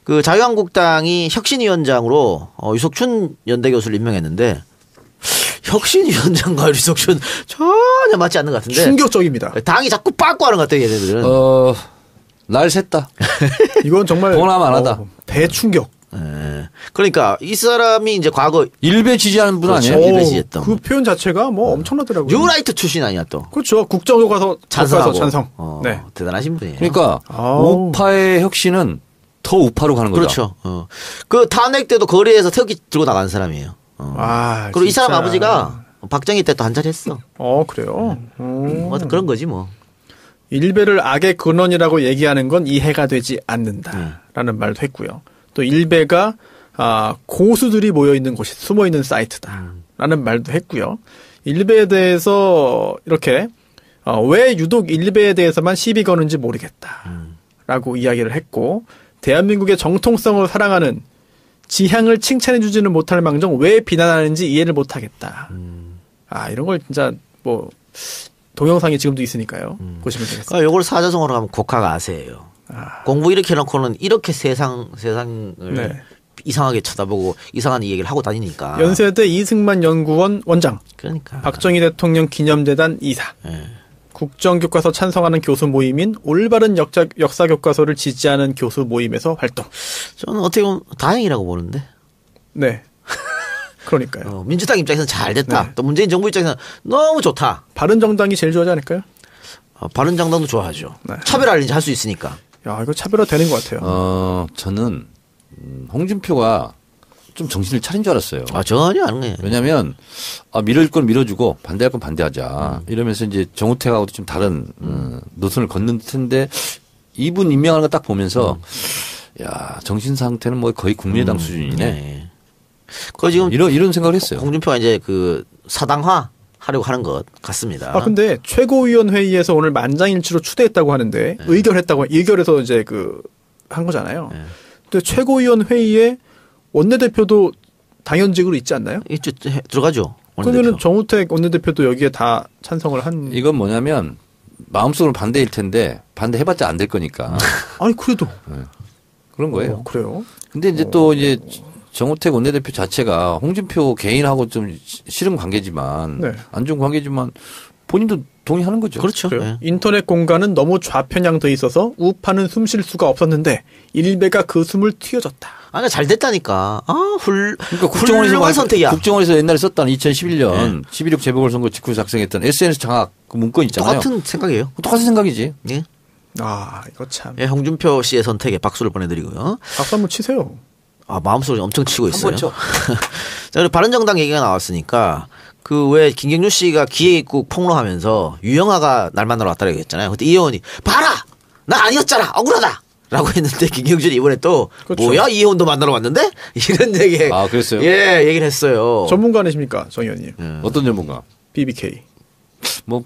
그 자유한국당이 혁신위원장으로 유석춘 연대 교수를 임명했는데 혁신위원장과 유석춘 전혀 맞지 않는 것 같은데. 충격적입니다. 당이 자꾸 빠꾸 하는 것 같아요, 얘네들은. 날 샜다. 이건 정말 보나마나다. 대충격. 그러니까 이 사람이 이제 과거 일베 지지하는 분 아니에요? 일베 지지했던. 그 표현 자체가 뭐 엄청나더라고요. 뉴라이트 출신 아니야 또. 그렇죠. 국정교과서 찬성하고. 찬성. 네. 대단하신 분이에요. 그러니까 우파의 혁신은 더 우파로 가는 거죠. 그렇죠. 그 탄핵 때도 거리에서 태극기 들고 나간 사람이에요. 그리고 이 사람 아버지가 박정희 때 또 한자리 했어. 그래요. 뭐 그런 거지 뭐. 일베를 악의 근원이라고 얘기하는 건 이해가 되지 않는다라는 말도 했고요. 또 일베가 고수들이 모여있는 곳이 숨어있는 사이트다라는 말도 했고요. 일베에 대해서 이렇게 왜 유독 일베에 대해서만 시비 거는지 모르겠다라고 이야기를 했고, 대한민국의 정통성을 사랑하는 지향을 칭찬해주지는 못할 망정 왜 비난하는지 이해를 못하겠다. 이런 걸 진짜 뭐 동영상이 지금도 있으니까요. 보시면 되겠습니다. 요걸 사자성어로 하면 곡학아세예요. 공부 이렇게 해놓고는 이렇게 세상을 네. 이상하게 쳐다보고 이상한 얘기를 하고 다니니까. 연세대 이승만 연구원 원장. 그러니까. 박정희 대통령 기념재단 이사. 네. 국정교과서 찬성하는 교수 모임인 올바른 역사교과서를 지지하는 교수 모임에서 활동. 저는 어떻게 보면 다행이라고 보는데. 네. 그러니까요. 민주당 입장에서는 잘 됐다. 네. 또 문재인 정부 입장에서는 너무 좋다. 바른정당이 제일 좋아하지 않을까요? 바른정당도 좋아하죠. 네. 차별화를 이제 할 수 있으니까. 야, 이거 차별화 되는 것 같아요. 저는 홍준표가 좀 정신을 차린 줄 알았어요. 전혀 아닌 거예요. 왜냐하면 밀어줄 건 밀어주고 반대할 건 반대하자. 이러면서 이제 정우택하고도 좀 다른 노선을 걷는 듯한데 이분 임명하는 거 딱 보면서 야, 정신 상태는 뭐 거의 국민의당 수준이네. 네. 그 지금 이런 생각을 했어요. 홍준표가 이제 그 사당화 하려고 하는 것 같습니다. 근데 최고위원회의에서 오늘 만장일치로 추대했다고 하는데 의결해서 이제 한 거잖아요. 네. 근데 최고위원회의에 원내대표도 당연직으로 있지 않나요? 있죠. 들어가죠. 그러면 정우택 원내대표도 여기에 다 찬성을 한. 이건 뭐냐면 마음속으로 반대일 텐데 반대해봤자 안 될 거니까. 아니 그래도 그런 거예요. 그래요? 근데 이제 또 이제 정우택 원내대표 자체가 홍준표 개인하고 좀 싫은 관계지만 네. 안 좋은 관계지만 본인도 동의하는 거죠. 그렇죠. 그래요. 인터넷 공간은 너무 좌편향돼 있어서 우파는 숨 쉴 수가 없었는데 일베가 그 숨을 틔워줬다. 아니 잘 됐다니까. 그러니까 훌륭한 선택이야. 국정원에서 옛날에 썼던 2011년 12.6 재보궐선거 직후 작성했던 SNS 장악 그 문건 있잖아요. 똑같은 생각이에요. 똑같은 생각이지. 예. 이거 참. 예, 홍준표 씨의 선택에 박수를 보내드리고요. 박수 한번 치세요. 마음속으로 엄청 치고 있어요. 번 쳐. 자, 그리고 바른정당 얘기가 나왔으니까 그 왜 김경준 씨가 기획국 폭로하면서 유영아가 날 만나러 왔다고 했잖아요. 그때 이 의원이 봐라! 나 아니었잖아! 억울하다! 라고 했는데 김경준이 이번에 또 그렇죠. 뭐야? 이 의원도 만나러 왔는데? 이런 얘기. 그랬어요? 예, 얘기를 했어요. 전문가 아니십니까, 정 의원님? 어떤 전문가? BBK. 뭐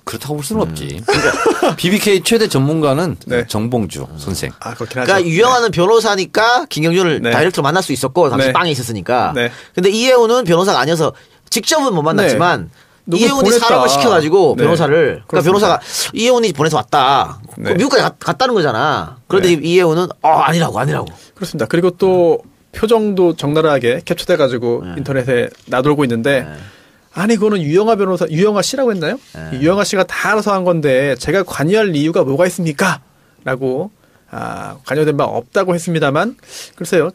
그렇다고 볼 수는 없지. 그러니까 BBK 최대 전문가는 네. 정봉주 선생. 그렇긴 하죠. 그러니까 유영아는 변호사니까 김경준을 네. 다이렉트로 만날 수 있었고 당시 네. 빵에 있었으니까. 네. 근데 이혜훈은 변호사가 아니어서 직접은 못 만났지만 누구 이혜훈이 보냈다. 사람을 시켜가지고 네. 변호사를 그러니까 그렇습니다. 변호사가 이혜훈이 보내서 왔다. 네. 미국까지 갔다는 거잖아. 그런데 네. 이혜훈은 아니라고. 그렇습니다. 그리고 또 표정도 적나라하게 캡처돼가지고 인터넷에 나돌고 있는데 아니 그거는 유영아 씨라고 했나요? 유영아 씨가 다 알아서 한 건데 제가 관여할 이유가 뭐가 있습니까? 라고 관여된 바 없다고 했습니다만 글쎄요.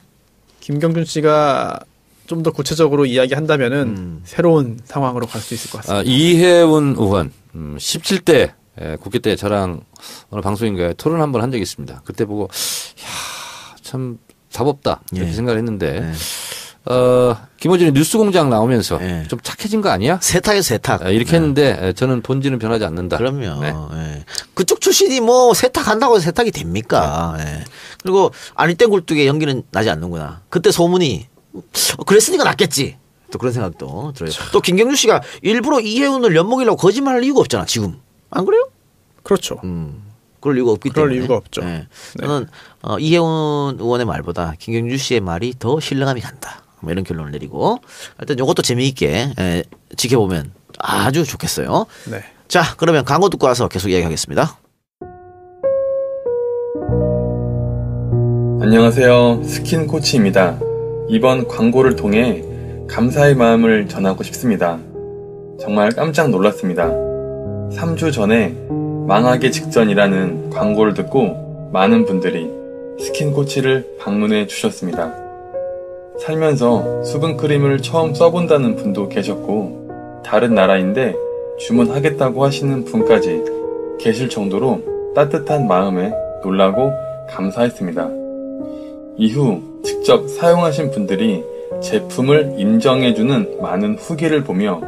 김경준 씨가 좀 더 구체적으로 이야기한다면은 새로운 상황으로 갈 수 있을 것 같습니다. 이혜훈 의원 17대 국회 때 저랑 어느 방송인가에 토론 한번 한 적이 있습니다. 그때 보고 참 답 없다 이렇게 생각을 했는데 김어준이 뉴스공장 나오면서 좀 착해진 거 아니야? 세탁이에요, 세탁. 이렇게 했는데 저는 본질은 변하지 않는다. 그럼요. 네. 예. 그쪽 출신이 뭐 세탁한다고 해서 세탁이 됩니까? 예. 그리고 아닐 땐 굴뚝에 연기는 나지 않는구나. 그때 소문이 그랬으니까 낫겠지. 또 그런 생각도 들어요. 또 김경준 씨가 일부러 이혜훈을 엿먹이려고 거짓말할 이유가 없잖아. 지금 안 그래요? 그렇죠. 그럴 이유가 없기 그럴 때문에. 이유가 없죠. 예. 네. 저는 이혜훈 의원의 말보다 김경준 씨의 말이 더 신뢰감이 간다. 뭐 이런 결론을 내리고 일단 이것도 재미있게 지켜보면 아주 좋겠어요. 네. 자, 그러면 광고 듣고 와서 계속 이야기하겠습니다. 안녕하세요. 스킨 코치입니다. 이번 광고를 통해 감사의 마음을 전하고 싶습니다. 정말 깜짝 놀랐습니다. 3주 전에 망하기 직전이라는 광고를 듣고 많은 분들이 스킨 코치를 방문해 주셨습니다. 살면서 수분크림을 처음 써본다는 분도 계셨고 다른 나라인데 주문하겠다고 하시는 분까지 계실 정도로 따뜻한 마음에 놀라고 감사했습니다. 이후 직접 사용하신 분들이 제품을 인정해주는 많은 후기를 보며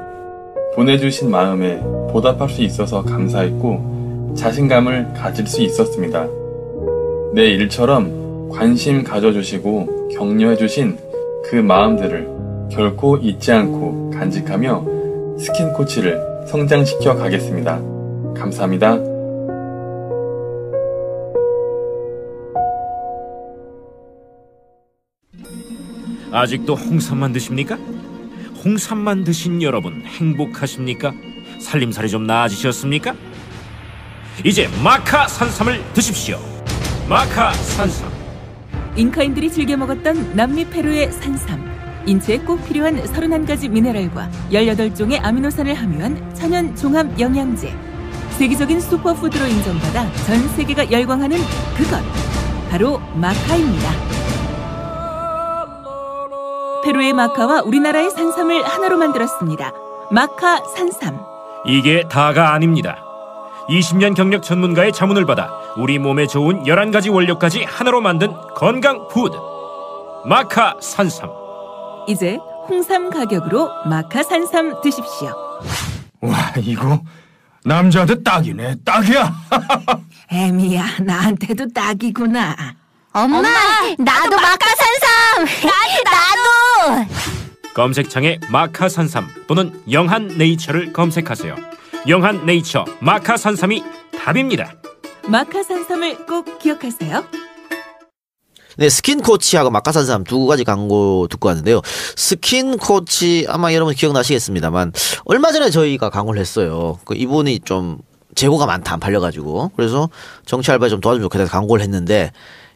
보내주신 마음에 보답할 수 있어서 감사했고 자신감을 가질 수 있었습니다. 내 일처럼 관심 가져주시고 격려해주신 그 마음들을 결코 잊지 않고 간직하며 스킨코치를 성장시켜 가겠습니다. 감사합니다. 아직도 홍삼만 드십니까? 홍삼만 드신 여러분 행복하십니까? 살림살이 좀 나아지셨습니까? 이제 마카 산삼을 드십시오. 마카 산삼. 잉카인들이 즐겨 먹었던 남미 페루의 산삼. 인체에 꼭 필요한 31가지 미네랄과 18종의 아미노산을 함유한 천연 종합 영양제. 세계적인 슈퍼푸드로 인정받아 전 세계가 열광하는 그것. 바로 마카입니다. 페루의 마카와 우리나라의 산삼을 하나로 만들었습니다. 마카 산삼. 이게 다가 아닙니다. 20년 경력 전문가의 자문을 받아 우리 몸에 좋은 11가지 원료까지 하나로 만든 건강 푸드. 마카 산삼. 이제 홍삼 가격으로 마카 산삼 드십시오. 와, 이거 남자한테 딱이네. 딱이야. 애미야, 나한테도 딱이구나. 엄마, 나도 마카산삼. 나도. 검색창에 마카산삼 또는 영한네이처를 검색하세요. 영한네이처 마카산삼이 답입니다. 마카 산삼을 꼭 기억하세요. 네, 스킨코치하고 마카산삼 두 가지 광고 듣고 왔는데요. 스킨코치 아마 여러분 기억나시겠습니다만 얼마 전에 저희가 광고를 했어요. 이분이 좀 재고가 많다 안 팔려가지고 그래서 정치 알바에 좀 도와주면 좋겠다 해서 광고를 했는데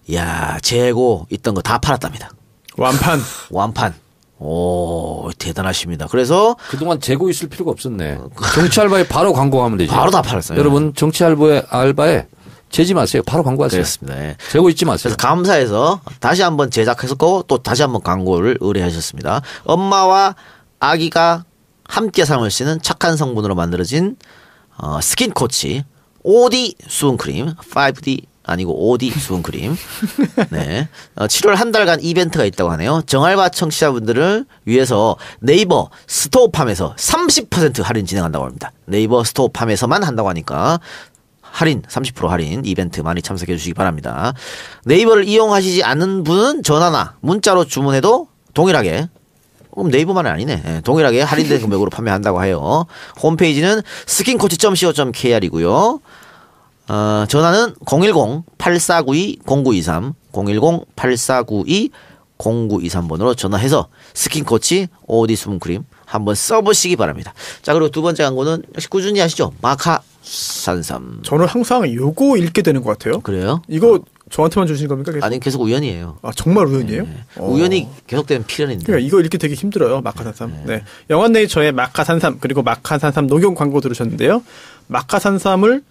이야 재고 있던 거 다 팔았답니다. 완판. 완판. 오, 대단하십니다. 그래서 그동안 재고 있을 필요가 없었네. 정치 알바에 바로 광고하면 되죠. 바로 다 팔았어요. 여러분 정치 알바에 재지 마세요. 바로 광고하세요. 그렇습니다. 예. 재고 있지 마세요. 그래서 감사해서 다시 한번 제작했었고 또 다시 한번 광고를 의뢰하셨습니다. 엄마와 아기가 함께 삶을 수 있는 착한 성분으로 만들어진 스킨코치 OD 수분크림 5D 아니고 OD 수분크림. 네. 7월 한 달간 이벤트가 있다고 하네요. 정알바 청취자분들을 위해서 네이버 스토어팜에서 30% 할인 진행한다고 합니다. 네이버 스토어팜에서만 한다고 하니까 할인 30% 할인 이벤트 많이 참석해 주시기 바랍니다. 네이버를 이용하시지 않는 분은 전화나 문자로 주문해도 동일하게 그럼 네이버만은 아니네. 네, 동일하게 할인된 금액으로 판매한다고 해요. 홈페이지는 skincoach.co.kr이고요. 전화는 010-8492-0923 010-8492-0923번으로 전화해서 스킨코치 OD 수분크림 한번 써보시기 바랍니다. 자, 그리고 두 번째 광고는 역시 꾸준히 하시죠. 마카산삼. 저는 항상 요거 읽게 되는 것 같아요. 그래요? 이거 저한테만 주신 겁니까? 계속? 아니 계속 우연이에요. 아 정말 우연이에요? 네. 우연이 계속되는 필연인데. 그러니까 이거 읽기 되게 힘들어요. 마카산삼. 네. 영한네이처의 마카산삼 그리고 마카산삼 녹용 광고 들으셨는데요. 마카산삼을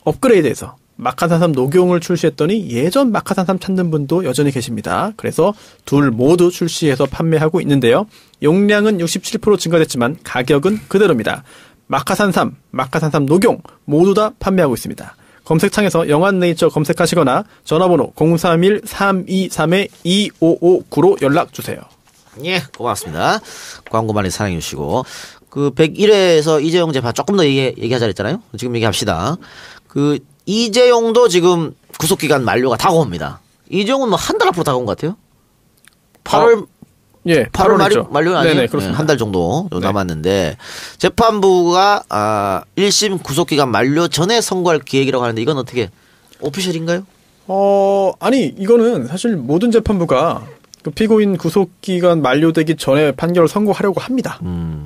업그레이드해서 마카산삼 녹용을 출시했더니 예전 마카산삼 찾는 분도 여전히 계십니다. 그래서 둘 모두 출시해서 판매하고 있는데요. 용량은 67% 증가됐지만 가격은 그대로입니다. 마카산삼, 마카산삼 녹용 모두 다 판매하고 있습니다. 검색창에서 영한네이처 검색하시거나 전화번호 031-323-2559로 연락주세요. 예, 고맙습니다. 광고 많이 사랑해 주시고 그 101회에서 이재용 재판 조금 더 얘기하자 했잖아요. 지금 얘기합시다. 그 이재용도 지금 구속기간 만료가 다가옵니다. 이재용은 뭐 한 달 앞으로 다가온 것 같아요. 8월 예, 8월 말료는 아니에요. 네네, 그렇습니다. 한 달 정도 남았는데 재판부가 1심 구속기간 만료 전에 선고할 계획이라고 하는데 이건 어떻게 오피셜인가요? 아니 이거는 사실 모든 재판부가 그 피고인 구속기간 만료되기 전에 판결을 선고하려고 합니다.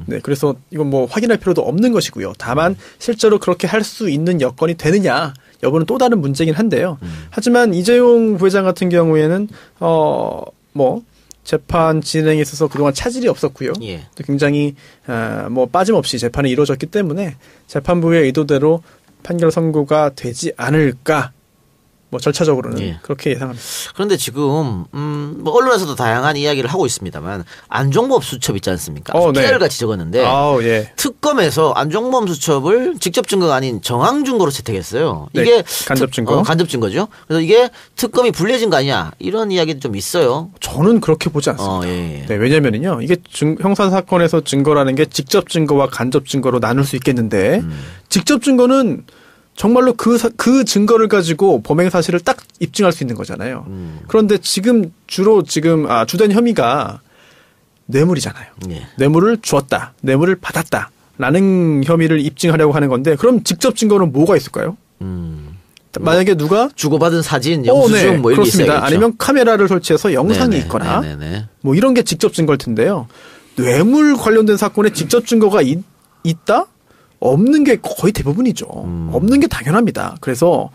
네, 그래서 이건 뭐 확인할 필요도 없는 것이고요. 다만 실제로 그렇게 할 수 있는 여건이 되느냐 여부는 또 다른 문제긴 한데요. 하지만 이재용 부회장 같은 경우에는 뭐 재판 진행에 있어서 그동안 차질이 없었고요. 예. 또 굉장히 뭐 빠짐없이 재판이 이루어졌기 때문에 재판부의 의도대로 판결 선고가 되지 않을까. 뭐 절차적으로는 예. 그렇게 예상합니다. 그런데 지금 뭐 언론에서도 다양한 이야기를 하고 있습니다만 안종범 수첩 있지 않습니까? PR을 같이 적었는데 예. 특검에서 안종범 수첩을 직접 증거가 아닌 정황 증거로 채택했어요. 네, 이게 간접 증거. 간접 증거죠. 그래서 이게 특검이 불리해진 거 아니냐 이런 이야기도 좀 있어요. 저는 그렇게 보지 않습니다. 예. 네, 왜냐면은요 이게 형사 사건에서 증거라는 게 직접 증거와 간접 증거로 나눌 수 있겠는데 직접 증거는 정말로 그 증거를 가지고 범행 사실을 딱 입증할 수 있는 거잖아요. 그런데 주된 혐의가 뇌물이잖아요. 예. 뇌물을 주었다, 뇌물을 받았다라는 혐의를 입증하려고 하는 건데 그럼 직접 증거는 뭐가 있을까요? 만약에 누가 주고받은 사진, 영수증 뭐 이런 게 그렇습니다. 있어야겠죠. 아니면 카메라를 설치해서 영상이 있거나 뭐 이런 게 직접 증거일 텐데요. 뇌물 관련된 사건에 직접 증거가 있다? 없는 게 거의 대부분이죠. 없는 게 당연합니다. 그래서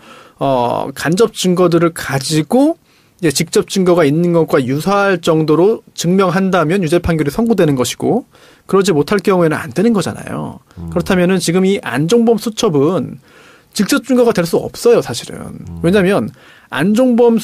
간접 증거들을 가지고 이제 직접 증거가 있는 것과 유사할 정도로 증명한다면 유죄 판결이 선고되는 것이고 그러지 못할 경우에는 안 되는 거잖아요. 그렇다면은 지금 이 안종범 수첩은 직접 증거가 될 수 없어요, 사실은. 왜냐하면 안종범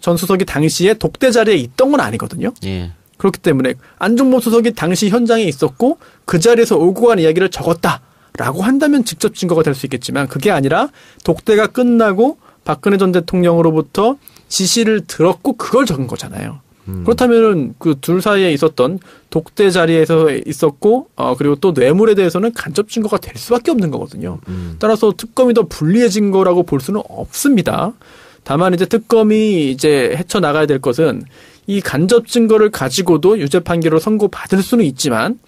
전 수석이 당시에 독대 자리에 있던 건 아니거든요. 예. 그렇기 때문에 안종범 수석이 당시 현장에 있었고 그 자리에서 오고 간 이야기를 적었다라고 한다면 직접 증거가 될 수 있겠지만 그게 아니라 독대가 끝나고 박근혜 전 대통령으로부터 지시를 들었고 그걸 적은 거잖아요. 그렇다면은 그 둘 사이에 있었던 독대 자리에서 있었고 그리고 또 뇌물에 대해서는 간접 증거가 될 수밖에 없는 거거든요. 따라서 특검이 더 불리해진 거라고 볼 수는 없습니다. 다만 이제 특검이 이제 헤쳐나가야 될 것은 이 간접 증거를 가지고도 유죄 판결을 선고받을 수는 있지만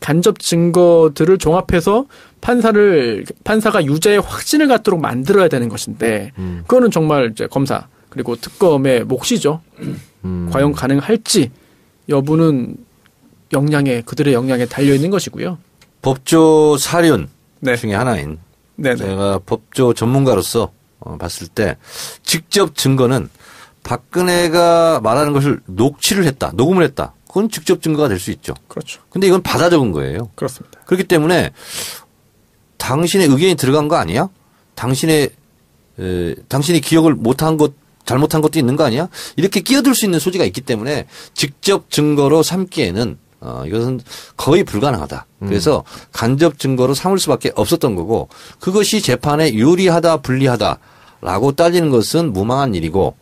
간접 증거들을 종합해서 판사가 유죄의 확신을 갖도록 만들어야 되는 것인데 그거는 정말 이제 검사 그리고 특검의 몫이죠. 과연 가능할지 여부는 그들의 역량에 달려 있는 것이고요. 법조 사륜 중에 하나인 네네. 제가 법조 전문가로서 봤을 때 직접 증거는 박근혜가 말하는 것을 녹음을 했다. 그건 직접 증거가 될 수 있죠. 그렇죠. 근데 이건 받아 적은 거예요. 그렇습니다. 그렇기 때문에 당신의 의견이 들어간 거 아니야? 당신이 기억을 못한 것, 잘못한 것도 있는 거 아니야? 이렇게 끼어들 수 있는 소지가 있기 때문에 직접 증거로 삼기에는 이것은 거의 불가능하다. 그래서 간접 증거로 삼을 수밖에 없었던 거고 그것이 재판에 유리하다 불리하다라고 따지는 것은 무망한 일이고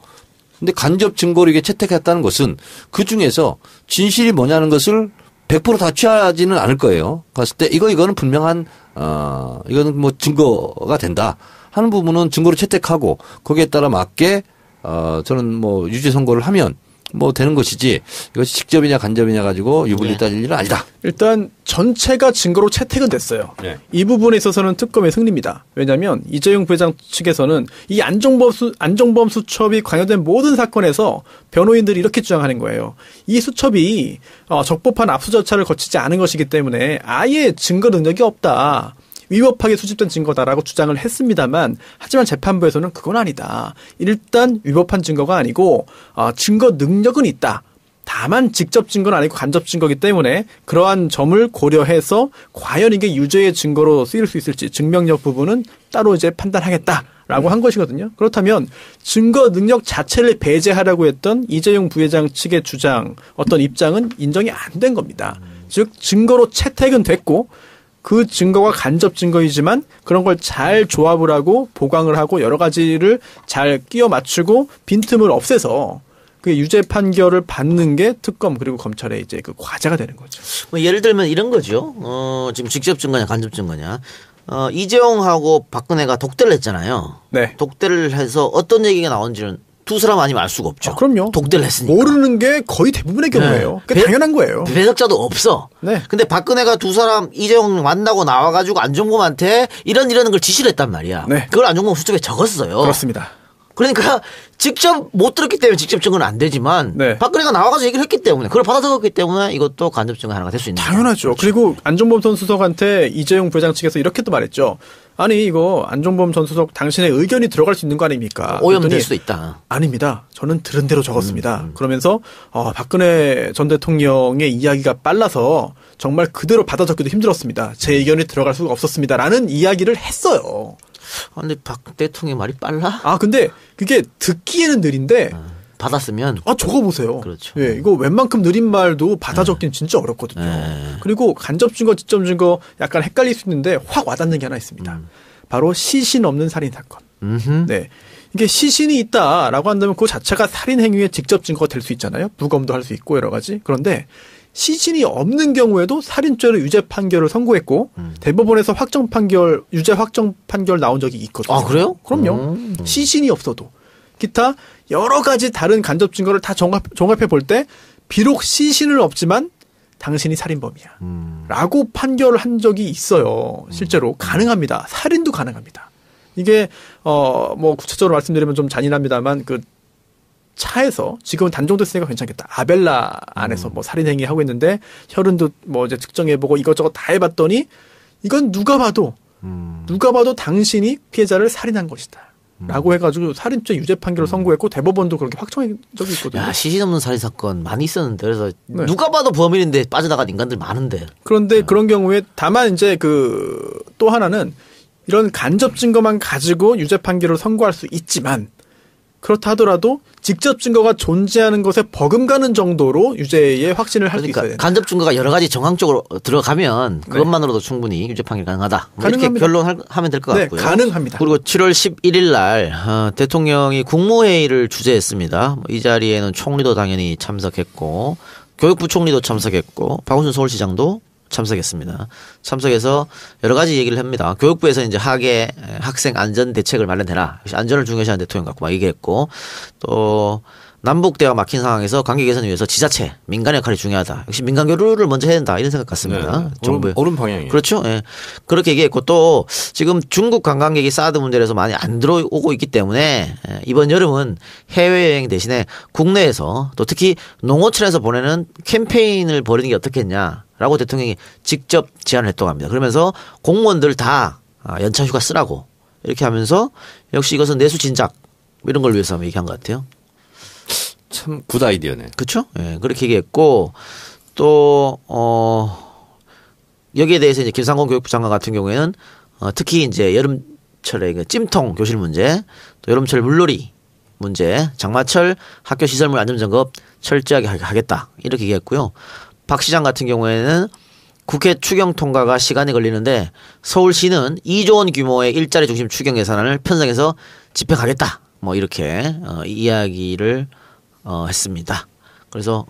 근데 간접 증거로 이게 채택했다는 것은 그 중에서 진실이 뭐냐는 것을 100% 다 취하지는 않을 거예요. 봤을 때 이거는 분명한 이거는 뭐 증거가 된다 하는 부분은 증거로 채택하고 거기에 따라 맞게 저는 뭐 유죄 선고를 하면 뭐 되는 것이지 이것이 직접이냐 간접이냐 가지고 유불리 따질 일은 아니다. 일단 전체가 증거로 채택은 됐어요. 네. 이 부분에 있어서는 특검의 승리입니다. 왜냐하면 이재용 부회장 측에서는 이 안종범 수첩이 관여된 모든 사건에서 변호인들이 이렇게 주장하는 거예요. 이 수첩이 적법한 압수 절차를 거치지 않은 것이기 때문에 아예 증거 능력이 없다. 위법하게 수집된 증거다라고 주장을 했습니다만 하지만 재판부에서는 그건 아니다. 일단 위법한 증거가 아니고 증거 능력은 있다. 다만 직접 증거는 아니고 간접 증거이기 때문에 그러한 점을 고려해서 과연 이게 유죄의 증거로 쓰일 수 있을지 증명력 부분은 따로 이제 판단하겠다라고 한 것이거든요. 그렇다면 증거 능력 자체를 배제하라고 했던 이재용 부회장 측의 주장 어떤 입장은 인정이 안 된 겁니다. 즉 증거로 채택은 됐고 그 증거가 간접 증거이지만 그런 걸 잘 조합을 하고 보강을 하고 여러 가지를 잘 끼워 맞추고 빈틈을 없애서 그 유죄 판결을 받는 게 특검 그리고 검찰의 이제 그 과제가 되는 거죠. 뭐 예를 들면 이런 거죠. 지금 직접 증거냐 간접 증거냐. 이재용하고 박근혜가 독대를 했잖아요. 네. 독대를 해서 어떤 얘기가 나온지는 두 사람 아니면 알 수가 없죠. 그럼요. 독대를 했으니까. 모르는 게 거의 대부분의 경우예요. 네. 당연한 거예요. 배석자도 없어. 네. 근데 박근혜가 두 사람 이재용 만나고 나와가지고 안종범한테 이런 걸 지시를 했단 말이야. 네. 그걸 안종범 수첩에 적었어요. 그렇습니다. 그러니까 직접 못 들었기 때문에 직접 증거는 안 되지만 네. 박근혜가 나와가지고 얘기를 했기 때문에 그걸 받아 적었기 때문에 이것도 간접 증거 하나가 될 수 있는 거죠. 당연하죠. 그렇죠. 그리고 안종범 전 수석한테 이재용 부회장 측에서 이렇게 또 말했죠. 아니 이거 안종범 전 수석 당신의 의견이 들어갈 수 있는 거 아닙니까? 오염될 수도 있다. 아닙니다. 저는 들은 대로 적었습니다. 그러면서 박근혜 전 대통령의 이야기가 빨라서 정말 그대로 받아 적기도 힘들었습니다. 제 의견이 들어갈 수가 없었습니다. 라는 이야기를 했어요. 근데 박 대통령 말이 빨라? 근데 그게 듣기에는 느린데 받았으면 적어보세요. 그렇죠. 예, 이거 웬만큼 느린 말도 받아 적기는 진짜 어렵거든요. 그리고 간접 증거, 직접 증거 약간 헷갈릴 수 있는데 확 와닿는 게 하나 있습니다. 바로 시신 없는 살인 사건. 네. 이게 시신이 있다라고 한다면 그 자체가 살인 행위의 직접 증거가 될 수 있잖아요. 부검도 할 수 있고 여러 가지. 그런데 시신이 없는 경우에도 살인죄로 유죄 판결을 선고했고 대법원에서 유죄 확정 판결 나온 적이 있거든요. 아, 그래요? 그럼요. 시신이 없어도 기타 여러 가지 다른 간접 증거를 다 종합해 볼 때 비록 시신은 없지만 당신이 살인범이야. 라고 판결을 한 적이 있어요. 실제로 가능합니다. 살인도 가능합니다. 이게 뭐 구체적으로 말씀드리면 좀 잔인합니다만 그 차에서 지금은 단종됐으니까 괜찮겠다. 아벨라 안에서 뭐 살인행위 하고 있는데 혈흔도 뭐 이제 측정해보고 이것저것 다 해봤더니 이건 누가 봐도 당신이 피해자를 살인한 것이다. 라고 해가지고 살인죄 유죄 판결을 선고했고 대법원도 그렇게 확정한 적이 있거든요. 야, 시신 없는 살인 사건 많이 있었는데 그래서 네. 누가 봐도 범인인데 빠져나간 인간들 많은데. 그런데 그런 경우에 다만 이제 그 또 하나는 이런 간접 증거만 가지고 유죄 판결을 선고할 수 있지만 그렇다 하더라도 직접 증거가 존재하는 것에 버금가는 정도로 유죄의 확신을 할 수 그러니까 있어야 된다. 간접 증거가 여러 가지 정황적으로 들어가면 그것만으로도 충분히 유죄 판결 가능하다. 뭐 이렇게 가능합니다. 결론하면 될 것 네, 같고요. 가능합니다. 그리고 7월 11일 날 대통령이 국무회의를 주재했습니다. 이 자리에는 총리도 당연히 참석했고 교육부 총리도 참석했고 박원순 서울시장도 참석했습니다. 참석해서 여러 가지 얘기를 합니다. 교육부에서 이제 학생 안전 대책을 마련해라. 안전을 중요시하는 대통령 갖고 막 얘기했고 또 남북 대화 막힌 상황에서 관계 개선을 위해서 지자체 민간의 역할이 중요하다. 역시 민간 교류를 먼저 해야 된다 이런 생각 같습니다. 네. 정부의 옳은 방향이에요. 그렇죠. 예. 그렇게 얘기했고 또 지금 중국 관광객이 사드 문제에서 많이 안 들어오고 있기 때문에 이번 여름은 해외여행 대신에 국내에서 또 특히 농어촌에서 보내는 캠페인을 벌이는 게 어떻겠냐라고 대통령이 직접 제안을 했다고 합니다. 그러면서 공무원들 다 연차 휴가 쓰라고 이렇게 하면서 역시 이것은 내수 진작 이런 걸 위해서 얘기한 것 같아요. 참 굿 아이디어네. 그렇죠? 예, 그렇게 얘기했고 또 여기에 대해서 이제 김상곤 교육부 장관 같은 경우에는 특히 이제 여름철에 그 찜통 교실 문제, 또 여름철 물놀이 문제, 장마철 학교 시설물 안전점검 철저하게 하겠다 이렇게 얘기했고요. 박 시장 같은 경우에는 국회 추경 통과가 시간이 걸리는데 서울시는 2조 원 규모의 일자리 중심 추경 예산안을 편성해서 집행하겠다. 뭐 이렇게 이야기를 했습니다. 그래서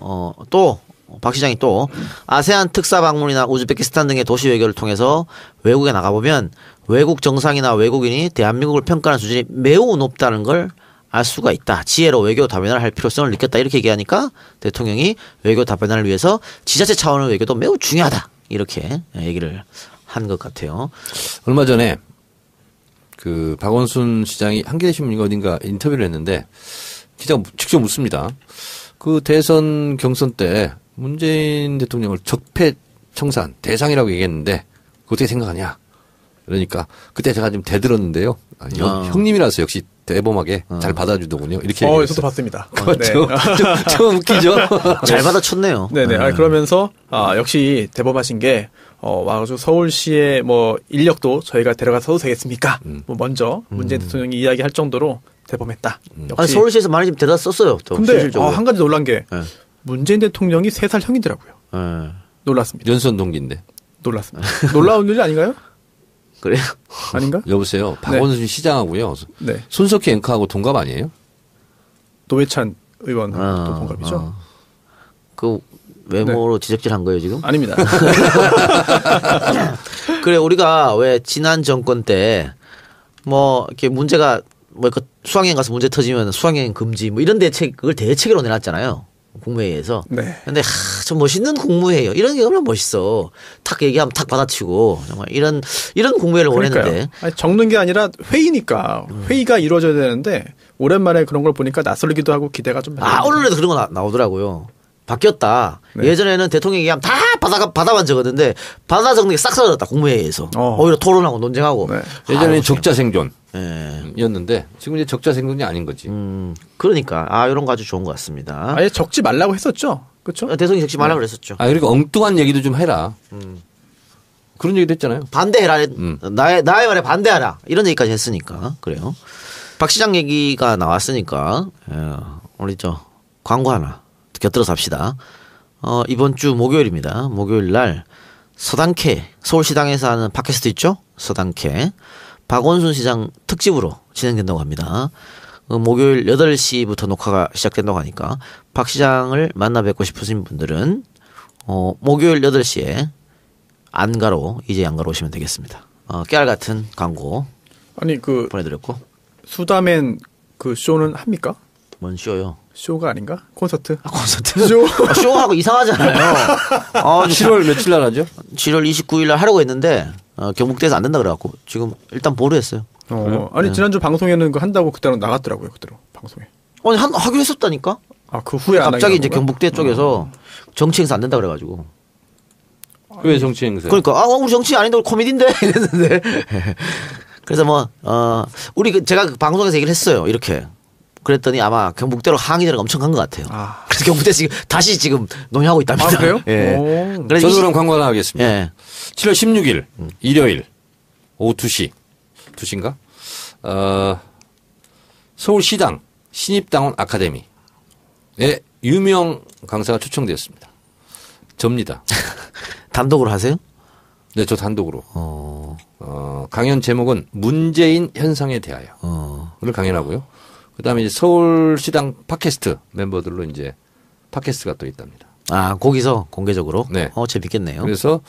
또 박 시장이 또 아세안 특사 방문이나 우즈베키스탄 등의 도시 외교를 통해서 외국에 나가보면 외국 정상이나 외국인이 대한민국을 평가하는 수준이 매우 높다는 걸 알 수가 있다. 지혜로 외교 다변화를 할 필요성을 느꼈다. 이렇게 얘기하니까 대통령이 외교 다변화를 위해서 지자체 차원의 외교도 매우 중요하다. 이렇게 얘기를 한 것 같아요. 얼마 전에 그 박원순 시장이 한겨레신문 어딘가 인터뷰를 했는데 기자가 직접 묻습니다. 그 대선 경선 때 문재인 대통령을 적폐 청산 대상이라고 얘기했는데 그거 어떻게 생각하냐? 그러니까 그때 제가 좀 대들었는데요. 형님이라서 역시 대범하게 잘 받아주더군요. 이렇게 얘기했어요. 저도 봤습니다. 그렇죠. 네. 좀 웃기죠. 잘 받아쳤네요. 네네. 그러면서 역시 대범하신 게 와가지고 서울시의 뭐 인력도 저희가 데려가서 도 되겠습니까? 뭐 먼저 문재인 대통령이 이야기할 정도로 대범했다. 역시 서울시에서 많이 좀 데려다 썼어요. 근데 한 가지 놀란 게 문재인 대통령이 3살 형이더라고요. 놀랐습니다. 연수원 동기인데. 놀랐습니다. 놀라운 일이 아닌가요? 그래요? 아닌가? 여보세요. 박원순 시장하고요. 네. 손석희 앵커하고 동갑 아니에요? 노회찬 의원하고 또 동갑이죠. 그 외모로 지적질한 거예요 지금? 아닙니다. 그래 우리가 왜 지난 정권 때 뭐 이렇게 문제가 뭐 수학여행 가서 문제 터지면 수학여행 금지 뭐 이런 그걸 대책으로 내놨잖아요. 국무회의에서. 네. 근데 참 멋있는 국무회의요. 이런 게 얼마나 멋있어. 탁 얘기하면 탁 받아치고 정말 이런 국무회의를 원했는데. 아니, 적는 게 아니라 회의니까 회의가 이루어져야 되는데 오랜만에 그런 걸 보니까 낯설기도 하고 기대가 좀. 언론에도 그런 거 나오더라고요. 바뀌었다. 네. 예전에는 대통령 얘기하면 다 받아만 적었는데 받아 적는 게 싹 사라졌다. 국무회의에서. 오히려 토론하고 논쟁하고. 네. 예전에는 적자 생존. 예. 였는데 지금 이제 적자 생존이 아닌 거지. 그러니까 이런 거 아주 좋은 것 같습니다. 아예 적지 말라고 했었죠. 그렇죠? 대통령이 적지 말라고 그랬었죠. 그리고 엉뚱한 얘기도 좀 해라. 그런 얘기도 했잖아요. 반대해라. 나의 말에 반대하라. 이런 얘기까지 했으니까. 그래요. 박 시장 얘기가 나왔으니까 우리 광고 하나 곁들여서 합시다. 이번 주 목요일입니다. 목요일 날 서당캐 서울시당에서 하는 팟캐스트 있죠? 서당캐 박원순 시장 특집으로 진행된다고 합니다. 목요일 8시부터 녹화가 시작된다고 하니까 박 시장을 만나 뵙고 싶으신 분들은 목요일 8시에 안가로 이제 안가로 오시면 되겠습니다. 깨알 같은 광고 아니 보내드렸고 수다맨 그 쇼는 합니까? 뭔 쇼요? 쇼가 아닌가? 콘서트? 콘서트? 쇼하고 이상하잖아요. 7월 며칠 날 하죠? 7월 29일 날 하려고 했는데 경북대에서 안 된다 그래갖고 지금 일단 보류했어요. 아니 지난주 방송에는 그 한다고 그때로 나갔더라고요. 그대로 방송에. 아니 하기로 했었다니까. 그 후에 갑자기 이제 경북대 쪽에서 정치 행사 안 된다 그래가지고. 왜 정치 행사? 그러니까 우리 정치 아닌데 우리 코미디인데 이랬는데. 그래서 우리 제가 그 방송에서 얘기를 했어요. 이렇게. 그랬더니 아마 경북대로 항의를 엄청 간 것 같아요. 그래서 경북대 지금 다시 지금 논의하고 있답니다. 그래요? 예. 저도 그럼 광고 하나 하겠습니다. 예. 7월 16일 일요일 오후 2시인가? 서울시당 신입당원 아카데미에 유명 강사가 초청되었습니다. 접니다. 단독으로 하세요? 네, 저 단독으로. 강연 제목은 문재인 현상에 대하여. 오늘 강연하고요. 그 다음에 이제 서울시당 팟캐스트 멤버들로 이제 팟캐스트가 또 있답니다. 거기서 공개적으로? 네. 재밌겠네요. 그래서,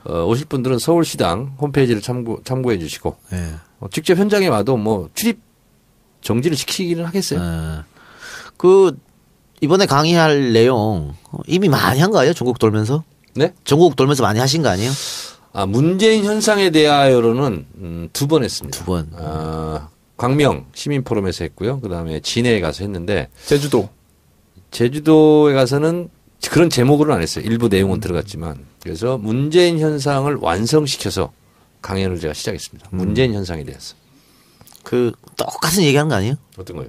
오실 분들은 서울시당 홈페이지를 참고해 주시고, 네. 직접 현장에 와도 출입 정지를 시키기는 하겠어요. 이번에 강의할 내용 이미 많이 한 거 아니에요? 전국 돌면서? 네? 전국 돌면서 많이 하신 거 아니에요? 문재인 현상에 대하여로는 2번 했습니다. 2번. 광명 시민포럼에서 했고요. 그 다음에 진해에 가서 했는데. 제주도에 가서는 그런 제목으로는 안 했어요. 일부 내용은 들어갔지만. 그래서 문재인 현상을 완성시켜서 강연을 제가 시작했습니다. 문재인 현상에 대해서. 똑같은 얘기하는 거 아니에요? 어떤 거요?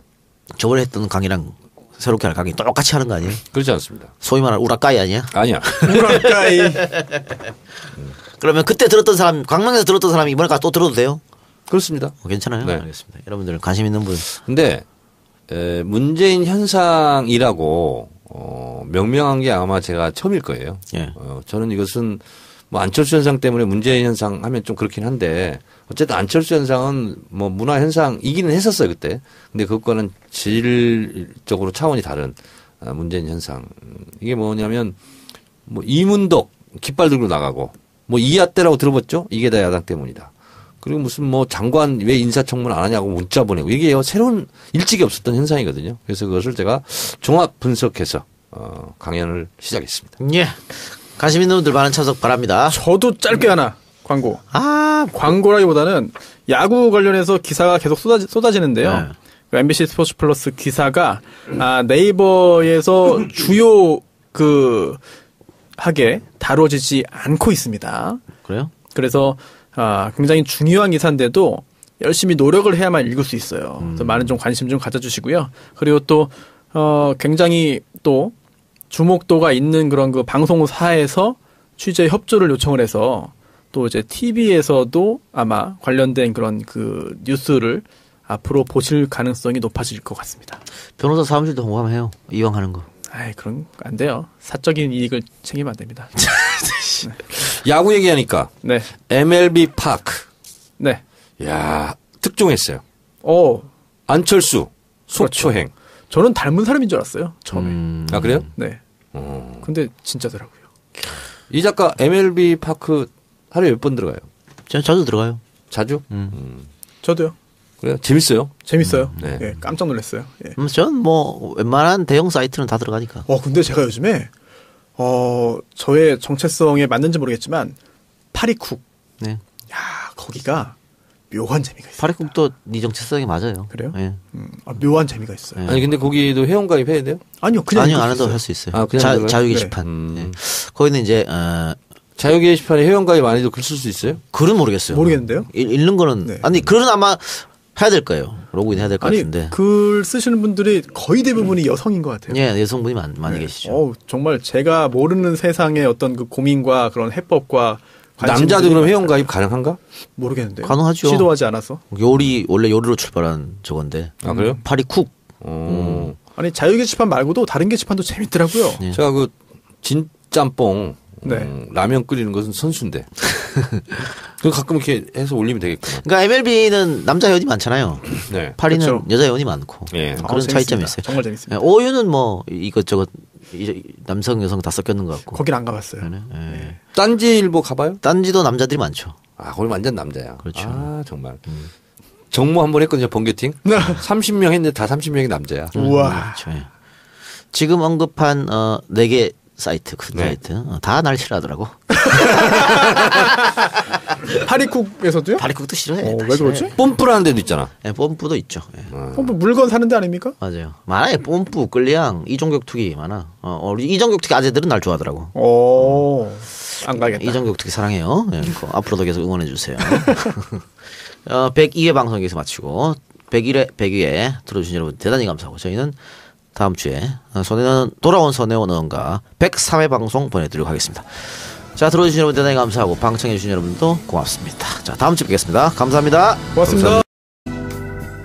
저번에 했던 강의랑 새롭게 할 각이 똑같이 하는 거 아니에요? 그렇지 않습니다. 소위 말하는 우라카이 아니야? 아니야. 우라카이. 그러면 그때 들었던 사람, 광명에서 들었던 사람이 이번에 가서 또 들어도 돼요? 그렇습니다. 괜찮아요. 네. 알겠습니다. 여러분들 관심 있는 분. 근데 문재인 현상이라고 명명한 게 아마 제가 처음일 거예요. 예. 저는 이것은 뭐 안철수 현상 때문에 문재인 현상 하면 좀 그렇긴 한데 어쨌든 안철수 현상은 뭐 문화 현상이기는 했었어요 그때. 근데 그것과는 질적으로 차원이 다른 문재인 현상. 이게 뭐냐면 뭐 이문덕 깃발 들고 나가고 뭐 이하 때라고 들어봤죠? 이게 다 야당 때문이다. 그리고 무슨 뭐 장관 왜 인사청문 안 하냐고 문자 보내고 이게 새로운 일찍이 없었던 현상이거든요. 그래서 그것을 제가 종합 분석해서 강연을 시작했습니다. 예. 관심 있는 분들 많은 참석 바랍니다. 저도 짧게 하나 광고. 광고라기보다는 야구 관련해서 기사가 계속 쏟아지는데요. 네. 그 MBC 스포츠 플러스 기사가 네이버에서 주요 하게 다뤄지지 않고 있습니다. 그래요? 그래서 굉장히 중요한 기사인데도 열심히 노력을 해야만 읽을 수 있어요. 그래서 많은 좀 관심 좀 가져주시고요. 그리고 또 굉장히 또 주목도가 있는 그런 그 방송사에서 취재 협조를 요청을 해서 또 이제 TV에서도 아마 관련된 그런 그 뉴스를 앞으로 보실 가능성이 높아질 것 같습니다. 변호사 사무실도 공감해요. 이왕 하는 거. 아이, 그런 거 안 돼요. 사적인 이익을 챙기면 안 됩니다. 야구 얘기하니까 네. MLB 파크. 네. 야 특종했어요. 안철수 속초행. 그렇죠. 저는 닮은 사람인 줄 알았어요. 처음에. 아 그래요? 네. 근데 진짜더라고요. 이 작가 MLB 파크 하루에 몇 번 들어가요? 저 자주 들어가요. 자주? 저도요. 그래요? 재밌어요? 재밌어요. 네. 예, 깜짝 놀랐어요. 예. 전 뭐 웬만한 대형 사이트는 다 들어가니까. 근데 제가 요즘에 저의 정체성에 맞는지 모르겠지만 파리쿡. 네. 야, 거기가 묘한 재미가 있어요. 파리국도 네 정체성이 맞아요. 그래요? 예. 묘한 재미가 있어요. 아니 근데 거기도 회원가입 해야 돼요? 아니요, 그냥 아니요, 안 해도 할 수 있어요. 아, 그냥 들어가요? 자유 게시판. 네. 거기는 이제 자유 게시판에 회원가입 안 해도 글 쓸 수 있어요? 글은 모르겠어요. 모르겠는데요? 읽는 거는 네. 아니 글은 아마 해야 될 거예요. 로그인 해야 될 것 같은데. 글 쓰시는 분들이 거의 대부분이 여성인 것 같아요. 예, 여성분이 많이 계시죠. 정말 제가 모르는 세상의 어떤 그 고민과 그런 해법과 남자도 그럼 회원가입 가능한가? 모르겠는데요. 가능하죠. 시도하지 않아서. 원래 요리로 출발한 저건데. 아 그래요? 파리쿡. 아니 자유 게시판 말고도 다른 게시판도 재밌더라고요. 네. 제가 그 진짬뽕 네. 라면 끓이는 것은 선수인데. 그 가끔 이렇게 해서 올리면 되겠구나. 그러니까 MLB는 남자 회원이 많잖아요. 네. 파리는 그렇죠. 여자 회원이 많고. 예. 그런 차이점이 있어요. 정말 재밌습니다. 예, 오유는 뭐 이것저것 남성 여성 다 섞였는 것 같고. 거긴 안 가봤어요. 예. 딴지일보 가봐요? 딴지도 남자들이 많죠. 아, 거기 완전 남자야. 그렇죠. 아, 정말. 정모 한번 했거든요, 번개팅. 30명 했는데 다 30명이 남자야. 우와. 그렇죠. 예. 지금 언급한 4개 사이트, 큰 네. 사이트 다 날 싫어하더라고. 파리쿡에서도요? 파리쿡도 싫어해. 다 왜 싫어해. 그러지? 뽐뿌라는 데도 있잖아. 예, 뽐뿌도 있죠. 예. 물건 사는 데 아닙니까? 맞아요. 많아요. 뽐뿌, 끌리앙, 이종격투기 많아. 우리 이종격투기 아재들은 날 좋아하더라고. 안 가겠다. 이종격투기 사랑해요. 예, 앞으로도 계속 응원해 주세요. 102회 방송 여기서 마치고 101회 들어주신 여러분 대단히 감사하고 저희는 다음 주에 돌아온 손혜원 의원과 103회 방송 보내드리도록 하겠습니다. 자, 들어주신 여러분 대단히 감사하고 방청해주신 여러분도 고맙습니다. 자, 다음 주에 뵙겠습니다. 감사합니다. 고맙습니다.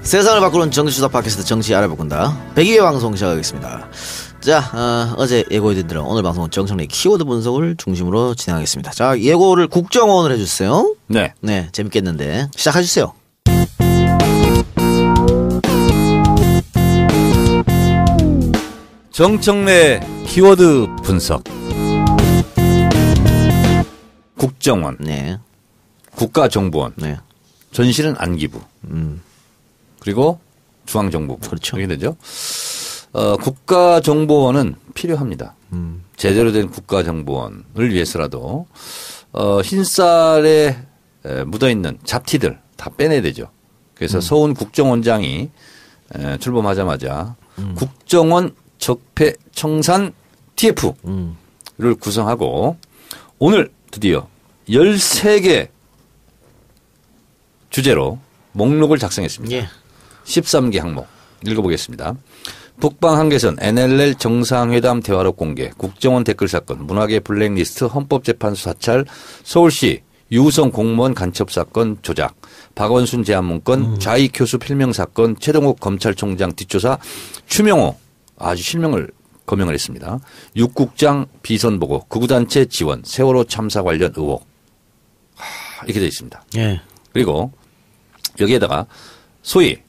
세상을 바꾸는 정치수다 팟캐스트 정치 알아보건다 102회 방송 시작하겠습니다. 자, 어제 예고해드린 대로 오늘 방송은 정청래 키워드 분석을 중심으로 진행하겠습니다. 자, 예고를 국정원을 해주세요. 네. 네, 재밌겠는데 시작해주세요. 정청래 키워드 분석. 국정원, 네, 국가정보원, 네, 전실은 안기부, 그리고 중앙정보부. 그렇죠. 이렇게 되죠. 국가정보원은 필요합니다. 제대로 된 국가정보원을 위해서라도 흰쌀에 묻어있는 잡티들 다 빼내야 되죠. 그래서 서훈 국정원장이 출범하자마자 국정원 적폐 청산 TF를 구성하고 오늘 드디어 13개 주제로 목록을 작성했습니다. 예. 13개 항목 읽어보겠습니다. 북방 한계선 NLL 정상회담 대화록 공개, 국정원 댓글 사건, 문화계 블랙리스트, 헌법재판소 사찰, 서울시 유우성 공무원 간첩 사건 조작, 박원순 제안문건, 좌익 교수 필명 사건, 최동욱 검찰총장 뒷조사, 추명호 아주 실명을 거명을 했습니다. 육국장 비선 보고, 극우단체 지원, 세월호 참사 관련 의혹. 이렇게 되어 있습니다. 예. 그리고 여기에다가 소위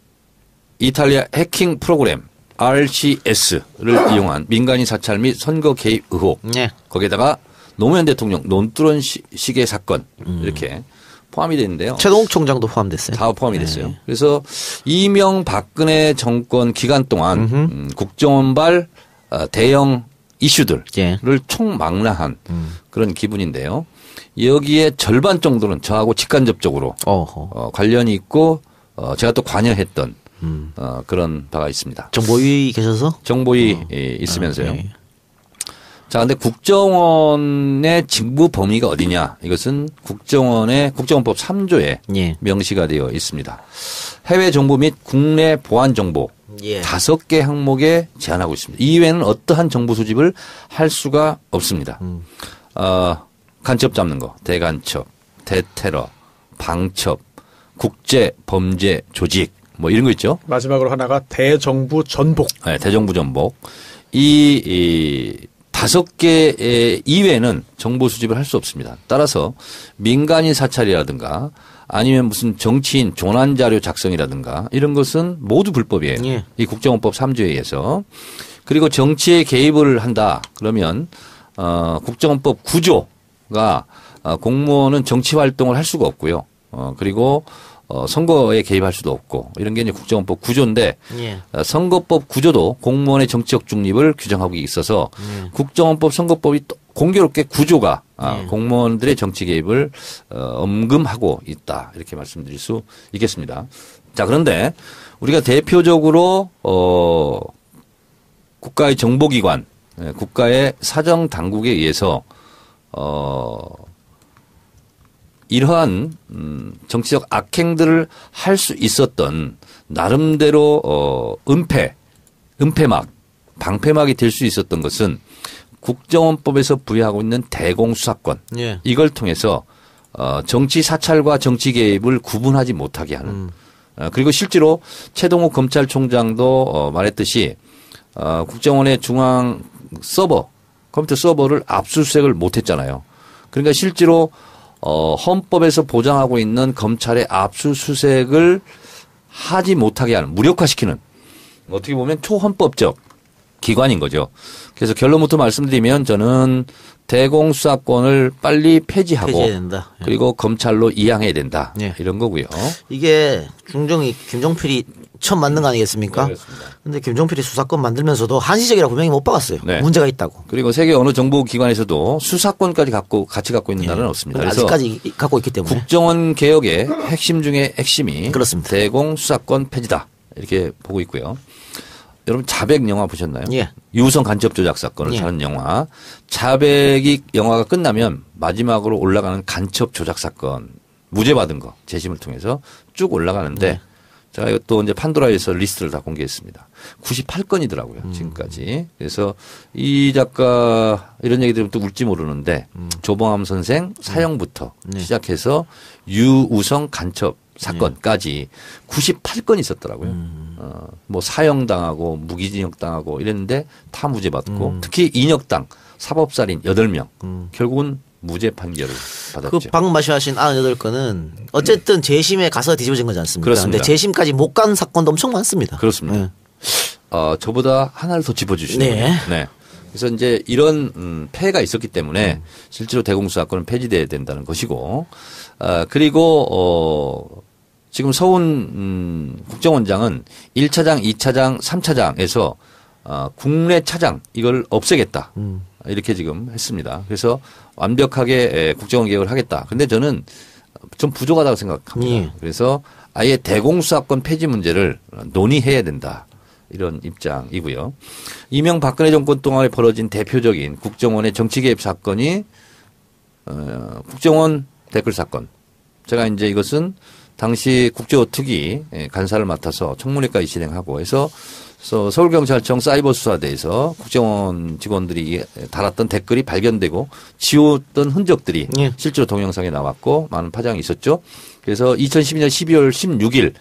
이탈리아 해킹 프로그램 RCS를 이용한 민간인 사찰 및 선거 개입 의혹. 예. 거기에다가 노무현 대통령 논두렁 시계 사건 이렇게 포함이 되는데요. 최동욱 총장도 포함됐어요. 다 포함이 됐어요. 그래서 이명박근혜 정권 기간 동안 국정원발 대형 이슈들을 예. 총망라한 그런 기분인데요. 여기에 절반 정도는 저하고 직간접적으로 관련이 있고 제가 또 관여했던 그런 바가 있습니다. 정보위 계셔서? 정보위 있으면서요. 네. 자, 근데 국정원의 직무 범위가 어디냐? 이것은 국정원법 3조에 예. 명시가 되어 있습니다. 해외 정보 및 국내 보안 정보 예. 5개 항목에 제한하고 있습니다. 이외에는 어떠한 정보 수집을 할 수가 없습니다. 간첩 잡는 거, 대간첩, 대테러, 방첩, 국제 범죄 조직 뭐 이런 거 있죠. 마지막으로 하나가 대정부 전복. 네, 대정부 전복. 이 5개 이외에는 정보 수집을 할 수 없습니다. 따라서 민간인 사찰이라든가 아니면 무슨 정치인 조난 자료 작성이라든가 이런 것은 모두 불법이에요. 예. 이 국정원법 3조에 의해서. 그리고 정치에 개입을 한다 그러면 국정원법 9조가 공무원은 정치 활동을 할 수가 없고요. 그리고 선거에 개입할 수도 없고 이런 게 이제 국정원법 9조인데 예. 선거법 9조도 공무원의 정치적 중립을 규정하고 있어서 국정원법 선거법이 또 공교롭게 9조가 공무원들의 정치 개입을 엄금하고 있다 이렇게 말씀드릴 수 있겠습니다. 자, 그런데 우리가 대표적으로 국가의 정보기관, 국가의 사정 당국에 의해서 이러한 정치적 악행들을 할 수 있었던 나름대로 은폐막, 방패막이 될 수 있었던 것은 국정원법에서 부여하고 있는 대공수사권 예. 이걸 통해서 정치 사찰과 정치 개입을 구분하지 못하게 하는 그리고 실제로 최동욱 검찰총장도 말했듯이 국정원의 중앙 서버 컴퓨터 서버를 압수수색을 못했잖아요. 그러니까 실제로 헌법에서 보장하고 있는 검찰의 압수수색을 하지 못하게 하는 무력화시키는 어떻게 보면 초헌법적 기관인 거죠. 그래서 결론부터 말씀드리면 저는 대공수사권을 빨리 폐지해야 된다. 예. 그리고 검찰로 이양해야 된다. 예. 이런 거고요. 이게 중정이 김종필이 처음 만든 거 아니겠습니까? 네, 그런데 김종필이 수사권 만들면서도 한시적이라고 분명히 못 박았어요. 네. 문제가 있다고. 그리고 세계 어느 정보기관에서도 수사권까지 같이 갖고 있는 나라는 없습니다. 그래서 아직까지 갖고 있기 때문에. 국정원 개혁의 핵심 중에 핵심이 그렇습니다. 대공수사권 폐지다. 이렇게 보고 있고요. 여러분 자백 영화 보셨나요? 예. 유우성 간첩 조작 사건을 다룬 영화. 자백이 영화가 끝나면 마지막으로 올라가는 간첩 조작 사건 무죄 받은 거 재심을 통해서 쭉 올라가는데 제가 이것도 이제 판도라에서 리스트를 다 공개했습니다. 98건이더라고요. 지금까지. 그래서 이 작가 이런 얘기 들으면 또 울지 모르는데 조봉암 선생 사형부터 시작해서 유우성 간첩 사건까지 98건이 있었더라고요. 뭐 사형당하고 무기징역당하고 이랬는데 다 무죄 받고 특히 인혁당 사법살인 8명 결국은 무죄 판결을 받았죠. 그 방금 말씀하신 98건은 어쨌든 재심에 가서 뒤집어진 거지 않습니까? 그렇습니다. 근데 재심까지 못 간 사건도 엄청 많습니다. 그렇습니다. 저보다 하나를 더 짚어주시네요. 네. 네. 그래서 이제 이런 폐해가 있었기 때문에 실제로 대공수사권은 폐지돼야 된다는 것이고 그리고 지금 서훈 국정원장은 1차장, 2차장, 3차장에서 국내 차장 이걸 없애겠다. 이렇게 지금 했습니다. 그래서 완벽하게 국정원 개혁을 하겠다. 근데 저는 좀 부족하다고 생각합니다. 그래서 아예 대공수사권 폐지 문제를 논의해야 된다. 이런 입장이고요. 이명박근혜 정권 동안에 벌어진 대표적인 국정원의 정치 개입 사건이 국정원 댓글 사건. 제가 이제 이것은 당시 국제어특위 간사를 맡아서 청문회까지 진행하고 해서 그래서 서울경찰청 사이버수사대에서 국정원 직원들이 달았던 댓글이 발견되고 지웠던 흔적들이 예. 실제로 동영상에 나왔고 많은 파장이 있었죠. 그래서 2012년 12월 16일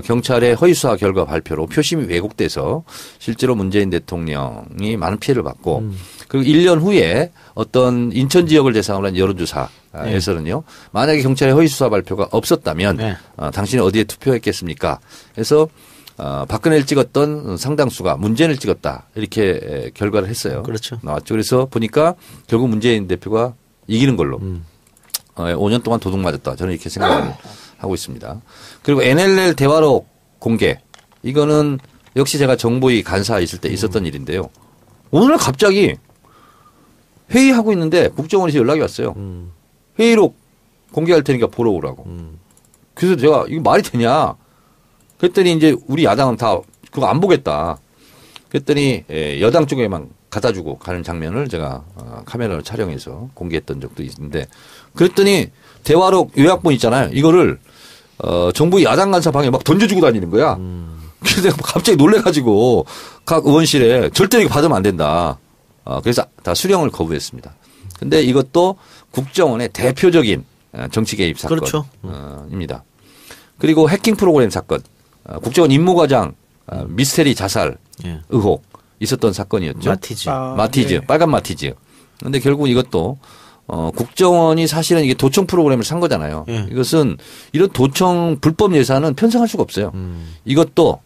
경찰의 허위수사 결과 발표로 표심이 왜곡돼서 실제로 문재인 대통령이 많은 피해를 받고 그리고 1년 후에 어떤 인천 지역을 대상으로 한 여론조사에서는요. 만약에 경찰의 허위수사 발표가 없었다면 네. 당신이 어디에 투표했겠습니까? 그래서 박근혜를 찍었던 상당수가 문재인을 찍었다. 이렇게 결과를 했어요. 그렇죠. 나왔죠. 그래서 보니까 결국 문재인 대표가 이기는 걸로 5년 동안 도둑 맞았다. 저는 이렇게 생각을 하고 있습니다. 그리고 NLL 대화록 공개. 이거는 역시 제가 정보위 간사 있을 때 있었던 일인데요. 오늘 갑자기 회의하고 있는데 국정원에서 연락이 왔어요. 회의록 공개할 테니까 보러 오라고. 그래서 제가 이거 말이 되냐. 그랬더니 이제 우리 야당은 다 그거 안 보겠다. 그랬더니 여당 쪽에만 갖다 주고 가는 장면을 제가 카메라로 촬영해서 공개했던 적도 있는데 그랬더니 대화록 요약본 있잖아요. 이거를 정부 야당 간사 방에 막 던져주고 다니는 거야. 그래서 내가 갑자기 놀래가지고 각 의원실에 절대 이거 받으면 안 된다. 그래서 다 수령을 거부했습니다. 근데 이것도 국정원의 대표적인 정치 개입 그렇죠. 사건입니다. 그리고 해킹 프로그램 사건, 국정원 임무과장 미스테리 자살 예. 의혹 있었던 사건이었죠. 마티즈. 마티즈, 네. 빨간 마티즈. 그런데 결국 이것도 국정원이 사실은 이게 도청 프로그램을 산 거잖아요. 예. 이것은 이런 도청 불법 예산은 편성할 수가 없어요. 이것도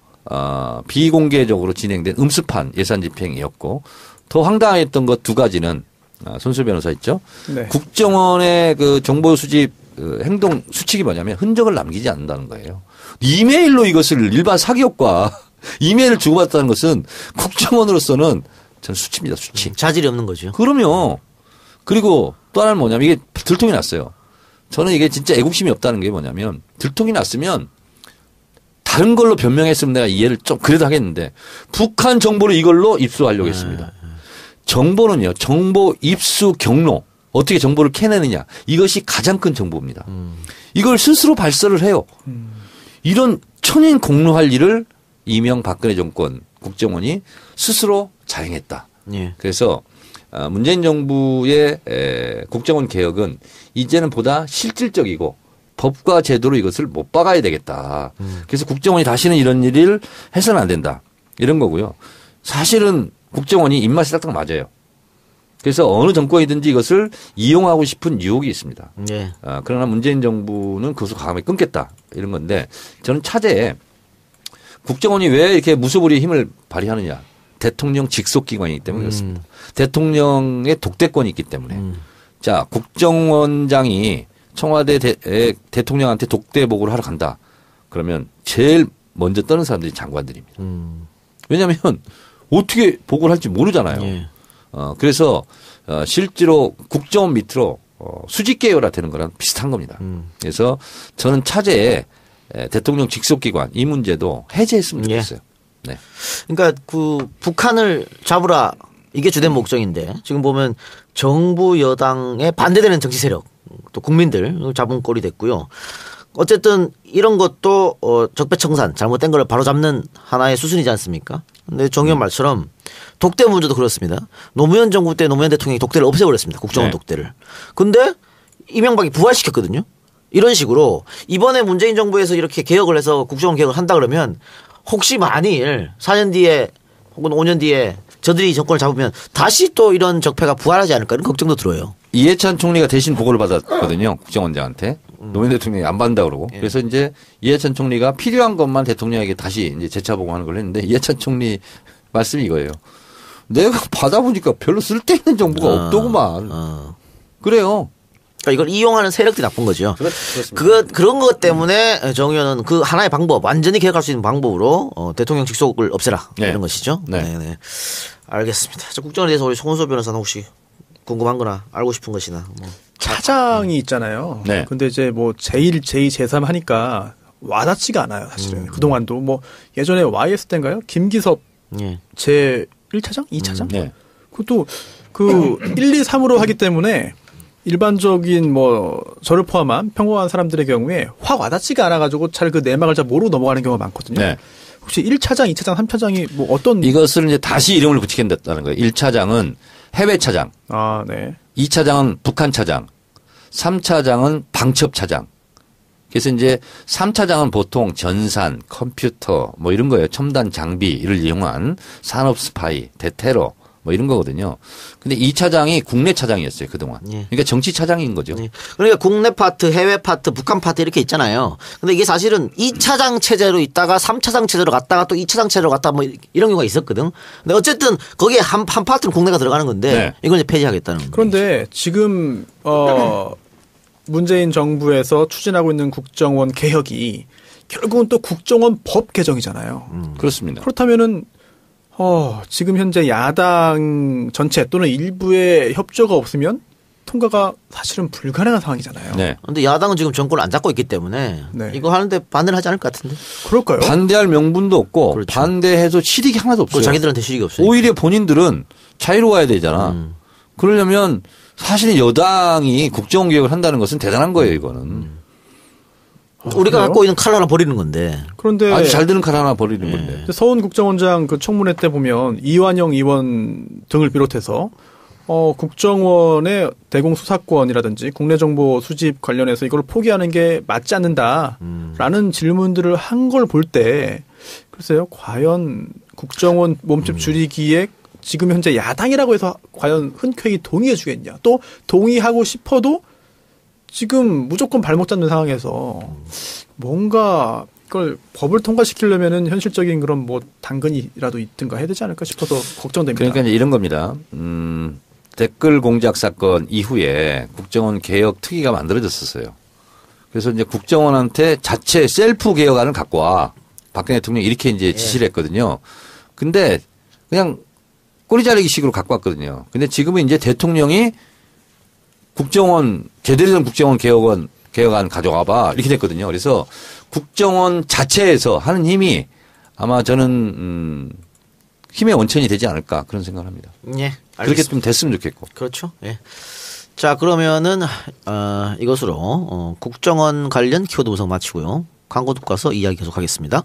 비공개적으로 진행된 음습한 예산 집행이었고 더 황당했던 것 두 가지는 손수 변호사 있죠. 네. 국정원의 그 정보 수집 행동 수칙이 뭐냐면 흔적을 남기지 않는다는 거예요. 이메일로 이것을 일반 사기업과 이메일을 주고받았다는 것은 국정원으로서는 전 수치입니다. 수치. 자질이 없는 거죠. 그럼요. 그리고 또 하나는 뭐냐면 이게 들통이 났어요. 저는 이게 진짜 애국심이 없다는 게 뭐냐면 들통이 났으면 다른 걸로 변명했으면 내가 이해를 좀 그래도 하겠는데 북한 정보를 이걸로 입수하려고 했습니다. 정보는요. 정보 입수 경로. 어떻게 정보를 캐내느냐. 이것이 가장 큰 정보입니다. 이걸 스스로 발설을 해요. 이런 천인 공로할 일을 이명박근혜 정권 국정원이 스스로 자행했다. 예. 그래서 문재인 정부의 국정원 개혁은 이제는 보다 실질적이고 법과 제도로 이것을 못 박아야 되겠다. 그래서 국정원이 다시는 이런 일을 해서는 안 된다. 이런 거고요. 사실은 국정원이 입맛이 딱딱 맞아요. 그래서 어느 정권이든지 이것을 이용하고 싶은 유혹이 있습니다. 예. 그러나 문재인 정부는 그것을 과감히 끊겠다. 이런 건데 저는 차제에 국정원이 왜 이렇게 무소불위의 힘을 발휘하느냐. 대통령 직속기관이기 때문에 그렇습니다. 대통령의 독대권이 있기 때문에. 자, 국정원장이 청와대 대통령한테 독대 보고를 하러 간다. 그러면 제일 먼저 떠는 사람들이 장관들입니다. 왜냐하면 어떻게 보고를 할지 모르잖아요. 예. 그래서 실제로 국정원 밑으로 수직 계열화 되는 거랑 비슷한 겁니다. 그래서 저는 차제에 대통령 직속기관 이 문제도 해제했으면 좋겠어요. 네. 그러니까 그 북한을 잡으라 이게 주된 목적인데 지금 보면 정부 여당에 반대되는 정치 세력 또 국민들 잡은 꼴이 됐고요. 어쨌든 이런 것도 적폐청산 잘못된 걸 바로잡는 하나의 수순이지 않습니까? 근데 정 의원 말처럼 독대 문제도 그렇습니다. 노무현 정부 때 노무현 대통령이 독대를 없애버렸습니다. 국정원 네. 독대를. 근데 이명박이 부활시켰거든요. 이런 식으로 이번에 문재인 정부에서 이렇게 개혁을 해서 국정원 개혁을 한다 그러면 혹시 만일 4년 뒤에 혹은 5년 뒤에 저들이 정권을 잡으면 다시 또 이런 적폐가 부활하지 않을까 이런 걱정도 들어요. 이해찬 총리가 대신 보고를 받았거든요. 국정원장한테. 노무현 대통령이 안 받는다 그러고. 예. 그래서 이제 이해찬 총리가 필요한 것만 대통령에게 다시 이제 재차 보고하는 걸 했는데 이해찬 총리 말씀이 이거예요. 내가 받아보니까 별로 쓸데있는 정보가 없더구만. 그래요. 그러니까 이걸 이용하는 세력들이 나쁜 거죠. 그렇습니다. 그런 것 때문에 정 의원은 그 하나의 방법, 완전히 개혁할 수 있는 방법으로 대통령 직속을 없애라 네. 이런 것이죠. 네. 네. 알겠습니다. 저 국정원에 대해서 우리 송은소 변호사는 혹시 궁금한거나 알고 싶은 것이나 뭐. 차장이 있잖아요. 네. 근데 이제 뭐 제1, 제2, 제3 하니까 와닿지가 않아요, 사실은. 그동안도 뭐 예전에 YS 때인가요? 김기섭 예. 제 1차장? 2차장? 네. 그것도 그 1, 2, 3으로 하기 때문에 일반적인 뭐 저를 포함한 평범한 사람들의 경우에 확 와닿지가 않아가지고 잘 그 내막을 잘 모르고 넘어가는 경우가 많거든요. 네. 혹시 1차장, 2차장, 3차장이 뭐 어떤 이것을 이제 다시 이름을 붙이겠다는 거예요. 1차장은 해외 차장. 아, 네. 2차장은 북한 차장. 3차장은 방첩 차장. 그래서 이제 3차장은 보통 전산, 컴퓨터 뭐 이런 거예요. 첨단 장비를 이용한 산업 스파이, 대테러 뭐 이런 거거든요. 근데 2차장이 국내 차장이었어요, 그동안. 예. 그러니까 정치 차장인 거죠. 예. 그러니까 국내 파트, 해외 파트, 북한 파트 이렇게 있잖아요. 근데 이게 사실은 2차장 체제로 있다가 3차장 체제로 갔다가 또 2차장 체제로 갔다가 뭐 이런 경우가 있었거든. 근데 어쨌든 거기에 한 파트는 국내가 들어가는 건데 네. 이걸 이제 폐지하겠다는 거예요. 그런데 지금 문재인 정부에서 추진하고 있는 국정원 개혁이 결국은 또 국정원 법 개정이잖아요. 그렇습니다. 그렇다면은 지금 현재 야당 전체 또는 일부의 협조가 없으면 통과가 사실은 불가능한 상황이잖아요. 네. 근데 야당은 지금 정권을 안 잡고 있기 때문에 네. 이거 하는데 반대를 하지 않을 것 같은데. 그럴까요? 반대할 명분도 없고 그렇죠. 반대해서 실익이 하나도 없어요. 자기들한테 실익이 없어요. 오히려 본인들은 자유로워야 되잖아. 그러려면 사실은 여당이 국정원 개혁을 한다는 것은 대단한 거예요, 이거는. 우리가 그래요? 갖고 있는 칼 하나 버리는 건데. 그런데 아주 잘 드는 칼 하나 버리는 건데. 서훈 국정원장 그 청문회 때 보면 이완영 의원 등을 비롯해서 국정원의 대공 수사권이라든지 국내 정보 수집 관련해서 이걸 포기하는 게 맞지 않는다라는 질문들을 한 걸 볼 때 글쎄요, 과연 국정원 몸집 줄이기에 지금 현재 야당이라고 해서 과연 흔쾌히 동의해 주겠냐. 또 동의하고 싶어도 지금 무조건 발목 잡는 상황에서 뭔가 이걸 법을 통과시키려면은 현실적인 그런 뭐 당근이라도 있든가 해야 되지 않을까 싶어서 걱정됩니다. 그러니까 이제 이런 겁니다. 댓글 공작 사건 이후에 국정원 개혁 특위가 만들어졌었어요. 그래서 이제 국정원한테 자체 셀프 개혁안을 갖고 와. 박근혜 대통령이 이렇게 이제 지시를 했거든요. 근데 그냥 꼬리 자르기 식으로 갖고 왔거든요. 근데 지금은 이제 대통령이 국정원, 제대로 된 국정원 개혁안 가져와 봐. 이렇게 됐거든요. 그래서 국정원 자체에서 하는 힘이 아마 저는, 힘의 원천이 되지 않을까 그런 생각을 합니다. 예. 그렇게 좀 됐으면 좋겠고. 그렇죠. 예. 자, 그러면은, 이것으로, 국정원 관련 키워드 분석 마치고요. 광고 듣고 와서 이야기 계속하겠습니다.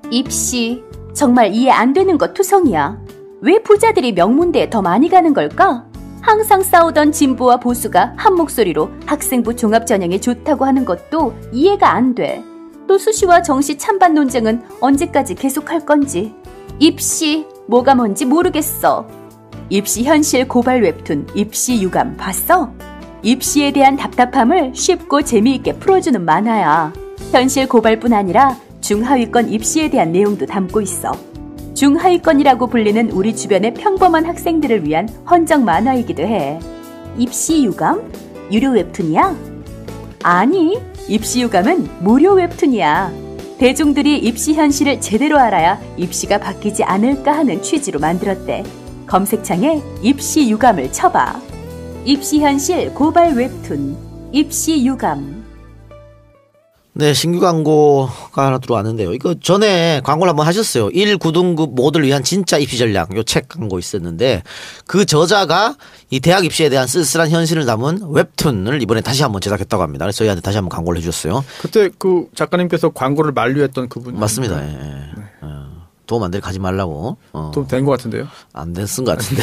입시, 정말 이해 안 되는 거 투성이야. 왜 부자들이 명문대에 더 많이 가는 걸까? 항상 싸우던 진보와 보수가 한 목소리로 학생부 종합전형에 좋다고 하는 것도 이해가 안 돼. 또 수시와 정시 찬반 논쟁은 언제까지 계속할 건지. 입시, 뭐가 뭔지 모르겠어. 입시 현실 고발 웹툰 입시 유감 봤어? 입시에 대한 답답함을 쉽고 재미있게 풀어주는 만화야. 현실 고발뿐 아니라 중하위권 입시에 대한 내용도 담고 있어. 중하위권이라고 불리는 우리 주변의 평범한 학생들을 위한 헌정 만화이기도 해. 입시 유감? 유료 웹툰이야? 아니, 입시 유감은 무료 웹툰이야. 대중들이 입시 현실을 제대로 알아야 입시가 바뀌지 않을까 하는 취지로 만들었대. 검색창에 입시 유감을 쳐봐. 입시 현실 고발 웹툰 입시 유감. 네, 신규 광고가 하나 들어왔는데요. 이거 전에 광고를 한번 하셨어요. 1, 9등급 모두를 위한 진짜 입시 전략. 요 책 광고 있었는데 그 저자가 이 대학 입시에 대한 쓸쓸한 현실을 담은 웹툰을 이번에 다시 한번 제작했다고 합니다. 그래서 저희한테 다시 한번 광고를 해주셨어요. 그때 그 작가님께서 광고를 만류했던 그분 맞습니다. 예. 도움 안 될 가지 말라고. 좀 된 것 같은데요. 안 됐은 것 같은데.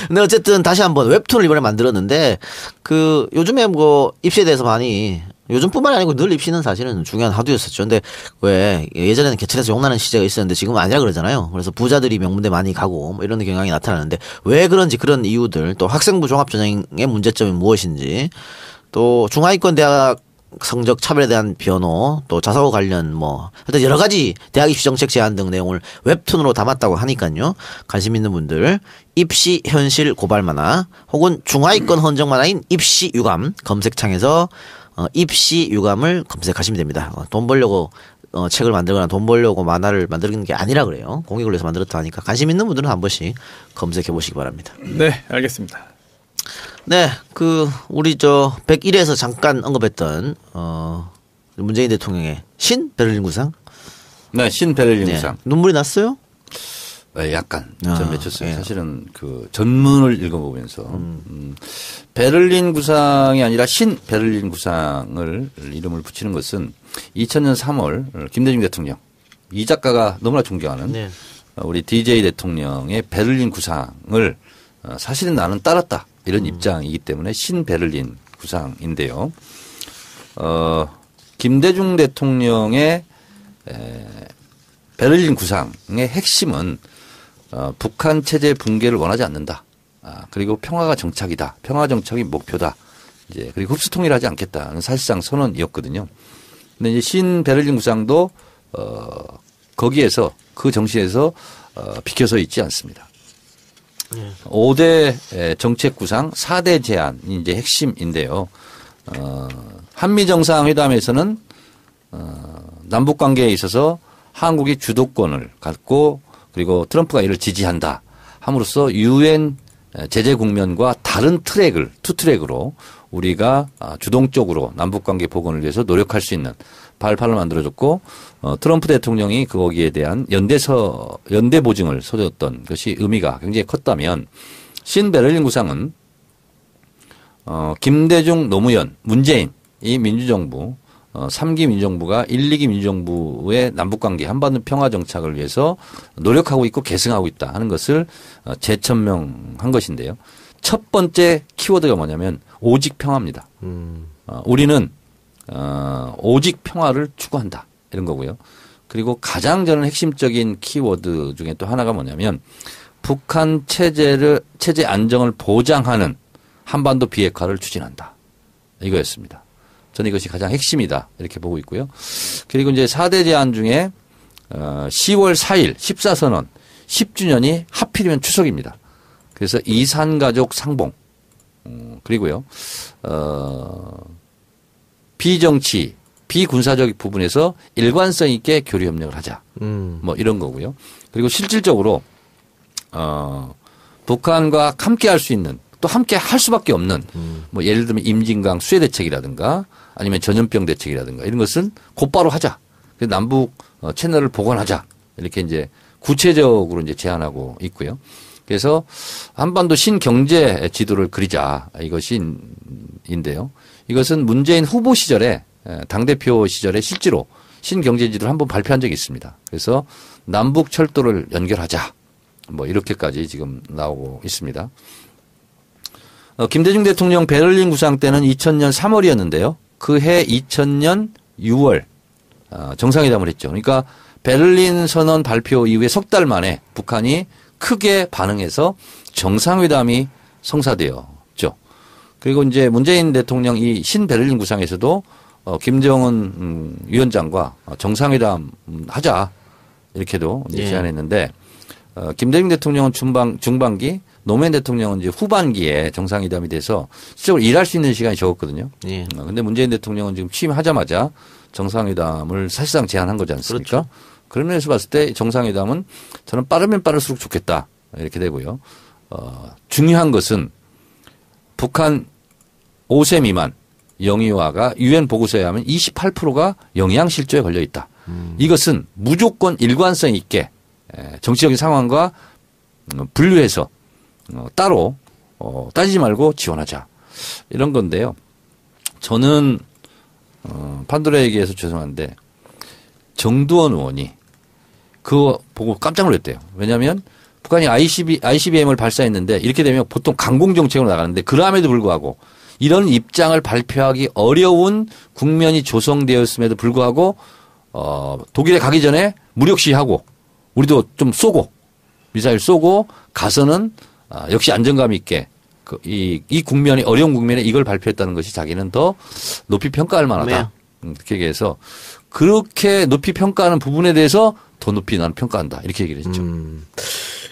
근데 어쨌든 다시 한번 웹툰을 이번에 만들었는데 그 요즘에 뭐 입시에 대해서 많이 요즘뿐만 아니고 늘 입시는 사실은 중요한 화두였었죠. 근데 왜 예전에는 개천에서 욕나는 시대가 있었는데 지금은 아니라 그러잖아요. 그래서 부자들이 명문대 많이 가고 뭐 이런 경향이 나타나는데 왜 그런지 그런 이유들 또 학생부 종합전형의 문제점이 무엇인지 또 중하위권 대학 성적 차별에 대한 변호 또 자사고 관련 뭐 하여튼 여러 가지 대학 입시 정책 제안 등 내용을 웹툰으로 담았다고 하니까요. 관심 있는 분들 입시 현실 고발 만화 혹은 중하위권 헌정 만화인 입시 유감 검색창에서 입시 유감을 검색하시면 됩니다. 돈 벌려고 책을 만들거나 돈 벌려고 만화를 만드는 게 아니라 그래요. 공익을 위해서 만들었다 하니까 관심 있는 분들은 한 번씩 검색해 보시기 바랍니다. 네, 알겠습니다. 네, 우리 101에서 잠깐 언급했던 문재인 대통령의 신 베를린 구상. 네, 신 베를린 네. 구상. 눈물이 났어요? 네, 약간 좀 맺혔어요. 예. 사실은 그 전문을 읽어보면서 베를린 구상이 아니라 신 베를린 구상을 이름을 붙이는 것은 2000년 3월 김대중 대통령 이 작가가 너무나 존경하는 네. 우리 DJ 대통령의 베를린 구상을 사실은 나는 따랐다 이런 입장이기 때문에 신베를린 구상인데요. 김대중 대통령의 베를린 구상의 핵심은 북한 체제 붕괴를 원하지 않는다. 그리고 평화가 정착이다. 평화 정착이 목표다. 이제 그리고 흡수 통일하지 않겠다는 사실상 선언이었거든요. 근데 이제 신베를린 구상도 거기에서 그 정신에서 비켜서 있지 않습니다. 5대 정책 구상 4대 제안이 이제 핵심인데요. 한미 정상회담에서는 남북 관계에 있어서 한국이 주도권을 갖고 그리고 트럼프가 이를 지지한다 함으로써 유엔 제재 국면과 다른 트랙을 투 트랙으로 우리가 주동적으로 남북 관계 복원을 위해서 노력할 수 있는 발판을 만들어줬고 트럼프 대통령이 거기에 대한 연대 보증을 서줬던 것이 의미가 굉장히 컸다면 신베를린 구상은 김대중, 노무현, 문재인 이 민주정부 3기 민주정부가 1, 2기 민주정부의 남북관계 한반도 평화 정착을 위해서 노력하고 있고 계승하고 있다 하는 것을 재천명한 것인데요. 첫 번째 키워드가 뭐냐면 오직 평화입니다. 우리는 오직 평화를 추구한다 이런 거고요. 그리고 가장 저는 핵심적인 키워드 중에 또 하나가 뭐냐면 북한 체제 안정을 보장하는 한반도 비핵화를 추진한다. 이거였습니다. 저는 이것이 가장 핵심이다. 이렇게 보고 있고요. 그리고 이제 4대 제안 중에 10월 4일 14선언 10주년이 하필이면 추석입니다. 그래서 이산가족 상봉 그리고요. 비정치, 비군사적 부분에서 일관성 있게 교류 협력을 하자. 뭐 이런 거고요. 그리고 실질적으로 북한과 함께 할 수 있는 또 함께 할 수밖에 없는 뭐 예를 들면 임진강 수해 대책이라든가 아니면 전염병 대책이라든가 이런 것은 곧바로 하자. 그래서 남북 채널을 복원하자. 이렇게 이제 구체적으로 이제 제안하고 있고요. 그래서 한반도 신경제 지도를 그리자 이것인데요. 이것은 문재인 후보 시절에 당대표 시절에 실제로 신경제 지도를 한번 발표한 적이 있습니다. 그래서 남북 철도를 연결하자. 뭐 이렇게까지 지금 나오고 있습니다. 김대중 대통령 베를린 구상 때는 2000년 3월이었는데요. 그 해 2000년 6월 정상회담을 했죠. 그러니까 베를린 선언 발표 이후에 석 달 만에 북한이 크게 반응해서 정상회담이 성사되었죠. 그리고 이제 문재인 대통령 이 신베를린 구상에서도 김정은 위원장과 정상회담 하자 이렇게도 이제 제안했는데 김대중 대통령은 중반기 노무현 대통령은 이제 후반기에 정상회담이 돼서 실제로 일할 수 있는 시간이 적었거든요. 그런데 문재인 대통령은 지금 취임하자마자 정상회담을 사실상 제안한 거지 않습니까? 그렇죠. 그런 면에서 봤을 때 정상회담은 저는 빠르면 빠를수록 좋겠다 이렇게 되고요. 중요한 것은 북한 5세 미만 영유아가 유엔 보고서에 의하면 28%가 영양실조에 걸려 있다. 이것은 무조건 일관성 있게 정치적인 상황과 분류해서 따로 따지지 말고 지원하자 이런 건데요. 저는 판도라의 얘기해서 죄송한데 정두원 의원이 그거 보고 깜짝 놀랐대요. 왜냐하면 북한이 ICBM을 발사했는데 이렇게 되면 보통 강공정책으로 나가는데 그럼에도 불구하고 이런 입장을 발표하기 어려운 국면이 조성되었음에도 불구하고 독일에 가기 전에 무력 시위하고 우리도 좀 쏘고 미사일 쏘고 가서는 역시 안정감 있게 이 국면이 어려운 국면에 이걸 발표했다는 것이 자기는 더 높이 평가할 만하다. 그렇게 얘기해서 그렇게 높이 평가하는 부분에 대해서 더 높이 나는 평가한다. 이렇게 얘기를 했죠.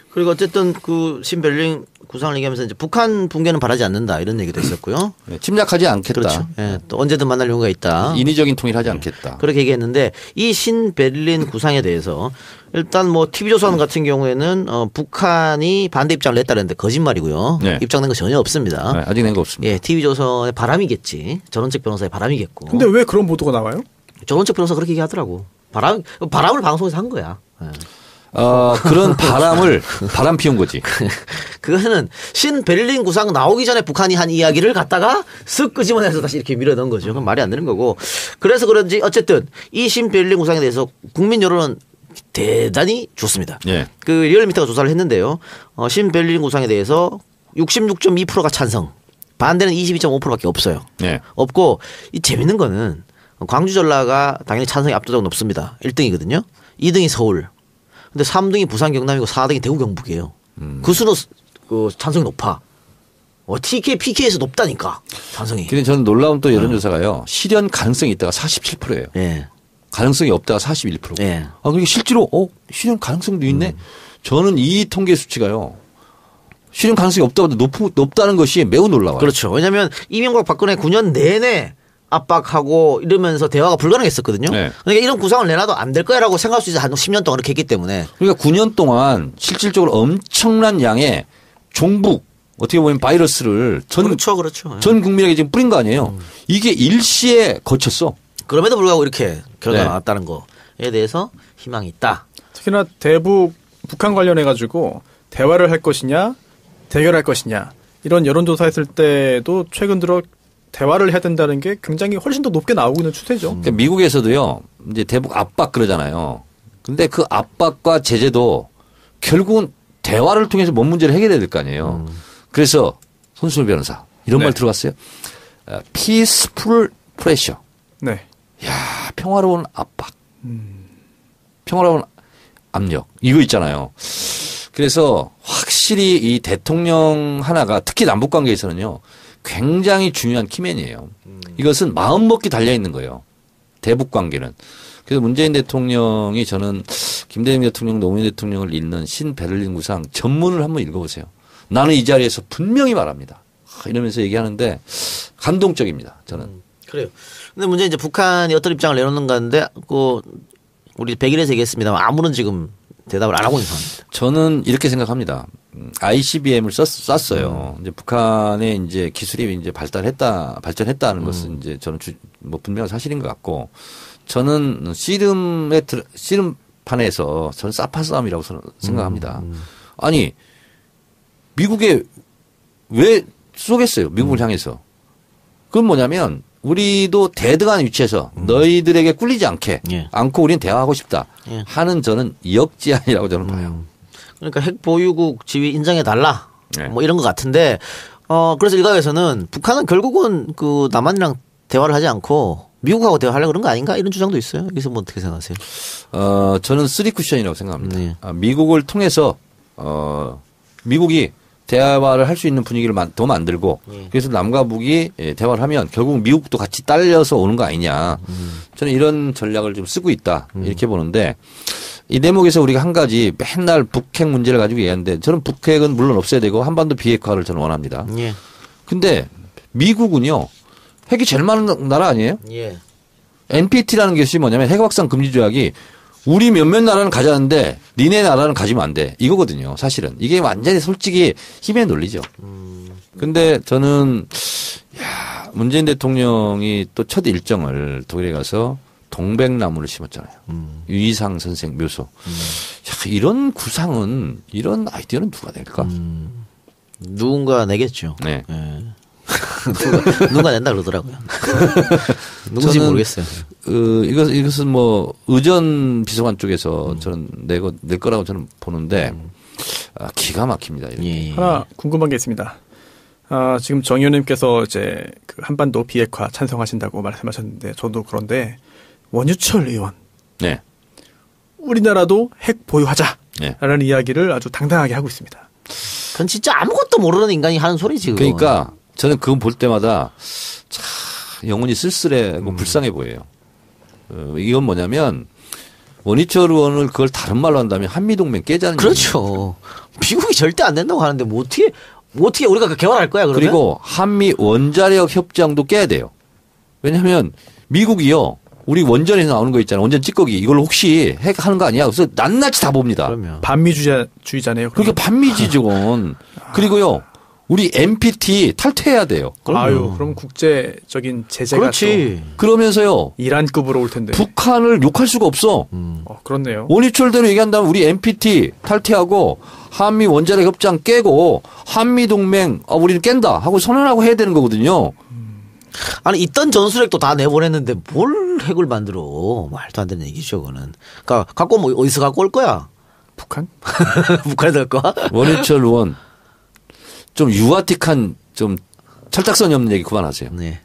그리고 어쨌든 그 신베를린 구상을 얘기하면서 이제 북한 붕괴는 바라지 않는다 이런 얘기도 있었고요. 네, 침략하지 않겠다. 그렇죠. 네, 또 언제든 만날 용의가 있다. 인위적인 통일하지 않겠다. 그렇게 얘기했는데 이 신베를린 구상에 대해서 일단 뭐 TV조선 같은 경우에는 북한이 반대 입장을 냈다는데 거짓말이고요. 네. 입장낸 거 전혀 없습니다. 네, 아직 낸 거 없습니다. 예, TV조선의 바람이겠지. 전원책 변호사의 바람이겠고. 근데 왜 그런 보도가 나와요? 전원책 변호사 그렇게 얘기하더라고. 바람을 방송에서 한 거야. 네. 그런 바람 피운 거지. 그거는 신베를린 구상 나오기 전에 북한이 한 이야기를 갖다가 쓱 끄집어내서 다시 이렇게 밀어넣은 거죠. 그건 말이 안 되는 거고. 그래서 그런지 어쨌든 이 신베를린 구상에 대해서 국민 여론은 대단히 좋습니다. 예. 그 리얼미터가 조사를 했는데요. 신베를린 구상에 대해서 66.2%가 찬성, 반대는 22.5%밖에 없어요. 예. 없고 이 재밌는 거는 광주 전라가 당연히 찬성이 압도적으로 높습니다. 1등이거든요. 2등이 서울. 근데 3등이 부산 경남이고 4등이 대구 경북이에요. 그 수로 찬성이 높아. TK, PK에서 높다니까 찬성이. 근데 저는 놀라운 또 여론조사가요. 실현 가능성이 있다가 47%예요. 예. 가능성이 없다가 41%. 예. 그게 실제로 실현 가능성도 있네. 저는 이 통계 수치가요. 실현 가능성이 없다고 높다는 것이 매우 놀라워요. 그렇죠. 왜냐하면 이명박 박근혜 9년 내내 압박하고 이러면서 대화가 불가능했었거든요. 네. 그러니까 이런 구상을 내놔도 안 될 거야라고 생각할 수 있어. 한 10년 동안 그렇게 했기 때문에. 그러니까 9년 동안 실질적으로 엄청난 양의 종북 어떻게 보면 바이러스를 그렇죠. 전 국민에게 지금 뿌린 거 아니에요. 이게 일시에 거쳤어. 그럼에도 불구하고 이렇게 결과가 네. 나왔다는 거에 대해서 희망이 있다. 특히나 대북 북한 관련해 가지고 대화를 할 것이냐 대결할 것이냐 이런 여론조사했을 때도 최근 들어 대화를 해야 된다는 게 굉장히 훨씬 더 높게 나오고 있는 추세죠. 그러니까 미국에서도요. 이제 대북 압박 그러잖아요. 근데 그 압박과 제재도 결국은 대화를 통해서 뭔 문제를 해결해야 될 거 아니에요. 그래서 손수호 변호사 이런 네. 말 들어봤어요? peaceful pressure. 네. 야, 평화로운 압박. 평화로운 압력. 이거 있잖아요. 그래서 확실히 이 대통령 하나가 특히 남북 관계에서는요. 굉장히 중요한 키맨이에요. 이것은 마음먹기 달려있는 거예요. 대북 관계는. 그래서 문재인 대통령이 저는 김대중 대통령, 노무현 대통령을 잇는 신베를린 구상 전문을 한번 읽어보세요. 나는 이 자리에서 분명히 말합니다. 이러면서 얘기하는데 감동적입니다. 저는. 그래요. 근데 문제는 이제 북한이 어떤 입장을 내놓는가 하는데 우리 100일에서 얘기했습니다만 아무런 지금 대답을 안 하고 있는 상황입니다. 저는 이렇게 생각합니다. ICBM을 쐈어요. 이제 북한의 이제 기술이 이제 발전했다는 것은 이제 저는 뭐 분명한 사실인 것 같고 저는 씨름판에서 저는 사파 싸움이라고 생각합니다. 아니 미국에 왜 쏘겠어요? 미국을 향해서. 그건 뭐냐면 우리도 대등한 위치에서 너희들에게 꿀리지 않고 우리는 대화하고 싶다 하는 저는 역지안이라고 저는 봐요. 그러니까 핵 보유국 지위 인정해 달라. 네. 뭐 이런 것 같은데 그래서 일각에서는 북한은 결국은 그 남한이랑 대화를 하지 않고 미국하고 대화하려고 그런 거 아닌가 이런 주장도 있어요. 여기서 뭐 어떻게 생각하세요? 저는 3쿠션이라고 생각합니다. 네. 미국을 통해서 미국이 대화를 할 수 있는 분위기를 더 만들고 그래서 남과 북이 대화를 하면 결국 미국도 같이 딸려서 오는 거 아니냐. 저는 이런 전략을 좀 쓰고 있다. 이렇게 보는데 이 대목에서 우리가 한 가지 맨날 북핵 문제를 가지고 얘기하는데 저는 북핵은 물론 없애야 되고 한반도 비핵화를 저는 원합니다. 예. 근데 미국은요. 핵이 제일 많은 나라 아니에요? 예. NPT라는 것이 뭐냐면 핵 확산 금지 조약이 우리 몇몇 나라는 가자는데 니네 나라는 가지면 안 돼. 이거거든요. 사실은. 이게 완전히 솔직히 힘의 논리죠. 근데 저는 문재인 대통령이 또 첫 일정을 독일에 가서 동백나무를 심었잖아요. 유이상 선생 묘소. 이런 구상은 이런 아이디어는 누가 낼까? 누군가 내겠죠. 네. 예. 누가 낸다 그러더라고요. 누군지 모르겠어요. 이것은 뭐 의전 비서관 쪽에서 저는 낼 거라고 저는 보는데 기가 막힙니다. 예. 하나 궁금한 게 있습니다. 지금 정 의원님께서 이제 그 한반도 비핵화 찬성하신다고 말씀하셨는데 저도 그런데 원유철 의원, 네, 우리나라도 핵 보유하자라는 네. 이야기를 아주 당당하게 하고 있습니다. 그건 진짜 아무것도 모르는 인간이 하는 소리지. 그건. 그러니까 저는 그거 볼 때마다 참 영혼이 쓸쓸하고 불쌍해 보여요. 이건 뭐냐면 원희철 의원을 그걸 다른 말로 한다면 한미동맹 깨자는 그렇죠. 미국이 절대 안 된다고 하는데 뭐 어떻게 우리가 그 개발할 거야 그러면? 그리고 한미 원자력 협정도 깨야 돼요. 왜냐하면 미국이요. 우리 원전에서 나오는 거 있잖아요. 원전 찌꺼기. 이걸 혹시 핵하는 거 아니야? 그래서 낱낱이 다 봅니다. 그러면. 반미주의자네요. 그러니까 반미지죠. 그리고 우리 NPT 탈퇴해야 돼요. 아유, 그럼 국제적인 제재가 그렇지. 그러면서요. 이란급으로 올 텐데. 북한을 욕할 수가 없어. 그렇네요. 원희철대로 얘기한다면 우리 NPT 탈퇴하고 한미 원자력 협정 깨고 한미 동맹 우리는 깬다 하고 선언하고 해야 되는 거거든요. 아니 있던 전술핵도 다 내보냈는데 뭘 핵을 만들어? 말도 안 되는 얘기죠, 그거는. 그러니까 갖고 뭐 어디서 갖고 올 거야? 북한? 북한에 될 거야? 원유철 의원 좀 유아틱한 좀 철딱선이 없는 얘기 그만하세요. 네.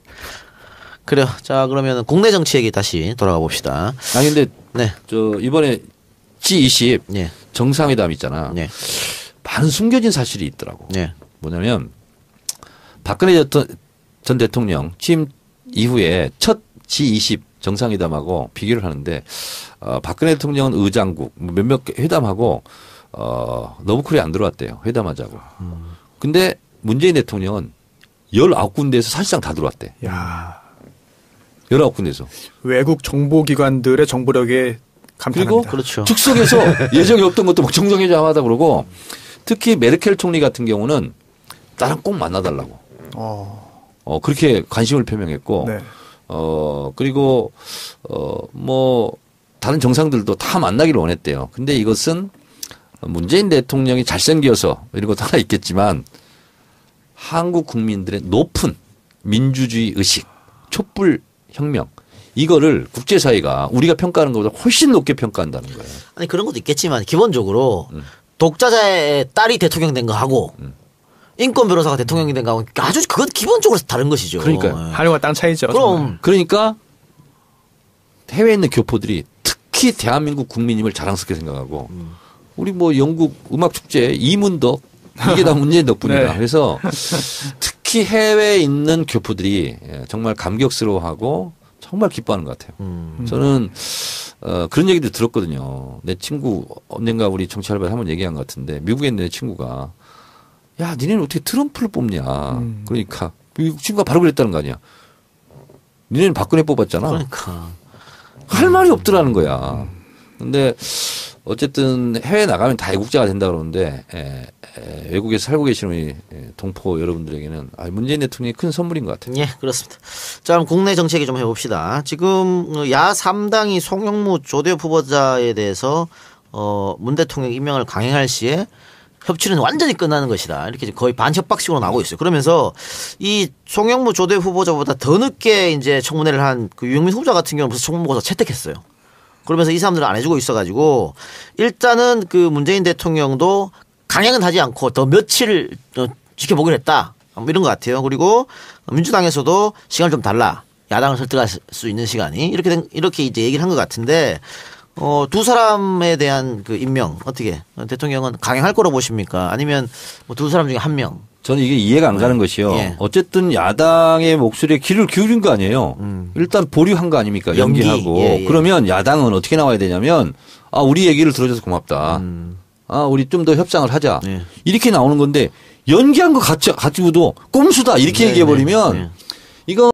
그래요. 자, 그러면 국내 정치 얘기 다시 돌아가 봅시다. 아니 근데 네. 저 이번에 G20 네. 정상회담 있잖아. 네. 많은 숨겨진 사실이 있더라고. 네. 뭐냐면 박근혜 전 대통령 취임 이후에 첫 G20 정상회담하고 비교를 하는데 박근혜 대통령은 의장국 몇몇 회담하고 너브콜이 안 들어왔대요. 회담하자고. 근데 문재인 대통령은 19군데에서 사실상 다 들어왔대. 야. 19군데에서. 외국 정보기관들의 정보력에 감탄합니다. 그리고 그렇죠. 즉석에서 예정이 없던 것도 막 정상회담 하다 그러고 특히 메르켈 총리 같은 경우는 나랑 꼭 만나달라고. 그렇게 관심을 표명했고. 네. 그리고 뭐 다른 정상들도 다 만나기를 원했대요. 근데 이것은 문재인 대통령이 잘생겨서 이런 것도 하나 있겠지만 한국 국민들의 높은 민주주의 의식, 촛불 혁명 이거를 국제사회가 우리가 평가하는 것보다 훨씬 높게 평가한다는 거예요. 아니 그런 것도 있겠지만 기본적으로 독자자의 딸이 대통령 된 거 하고 인권 변호사가 대통령이 된 거하고 아주 그건 기본적으로 다른 것이죠. 그러니까요. 하늘과 땅 차이죠. 그럼 정말. 그러니까 해외에 있는 교포들이 특히 대한민국 국민임을 자랑스럽게 생각하고 우리 뭐 영국 음악 축제 이문덕 이게 다 문재인 덕분이다. 네. 그래서 특히 해외에 있는 교포들이 정말 감격스러워하고 정말 기뻐하는 것 같아요. 저는 그런 얘기도 들었거든요. 내 친구 언젠가 우리 정치 알바에 한번 얘기한 것 같은데 미국에 있는 내 친구가 야 니네는 어떻게 트럼프를 뽑냐. 그러니까 미국 친구가 바로 그랬다는 거 아니야. 니네는 박근혜 뽑았잖아. 그러니까 할 말이 없더라는 거야. 근데 어쨌든 해외 나가면 다 애국자가 된다 그러는데 외국에서 살고 계시는 우리 동포 여러분들에게는 문재인 대통령이 큰 선물인 것 같아요. 예, 그렇습니다. 자, 그럼 국내 정치 얘기 좀 해봅시다. 지금 야 3당이 송영무 조대엽 후보자에 대해서 문 대통령 임명을 강행할 시에 협치는 완전히 끝나는 것이다. 이렇게 거의 반협박식으로 나오고 있어요. 그러면서 이 송영무 조대엽 후보자보다 더 늦게 이제 청문회를 한 그 유영민 후보자 같은 경우는 벌써 청문고사 채택했어요. 그러면서 이 사람들은 안 해주고 있어가지고 일단은 그 문재인 대통령도 강행은 하지 않고 더 며칠 지켜보기로 했다. 뭐 이런 것 같아요. 그리고 민주당에서도 시간을 좀 달라. 야당을 설득할 수 있는 시간이 이렇게 이제 얘기를 한 것 같은데 두 사람에 대한 그 임명 어떻게 대통령은 강행할 거라고 보십니까? 아니면 뭐 두 사람 중에 한 명? 저는 이게 이해가 안 가는 것이요. 예. 어쨌든 야당의 목소리에 귀를 기울인 거 아니에요. 일단 보류한 거 아닙니까? 연기하고. 예, 예. 그러면 야당은 어떻게 나와야 되냐면 우리 얘기를 들어줘서 고맙다. 우리 좀 더 협상을 하자. 예. 이렇게 나오는 건데 연기한 거 가지고도 꼼수다 이렇게 네, 얘기해버리면 네. 이거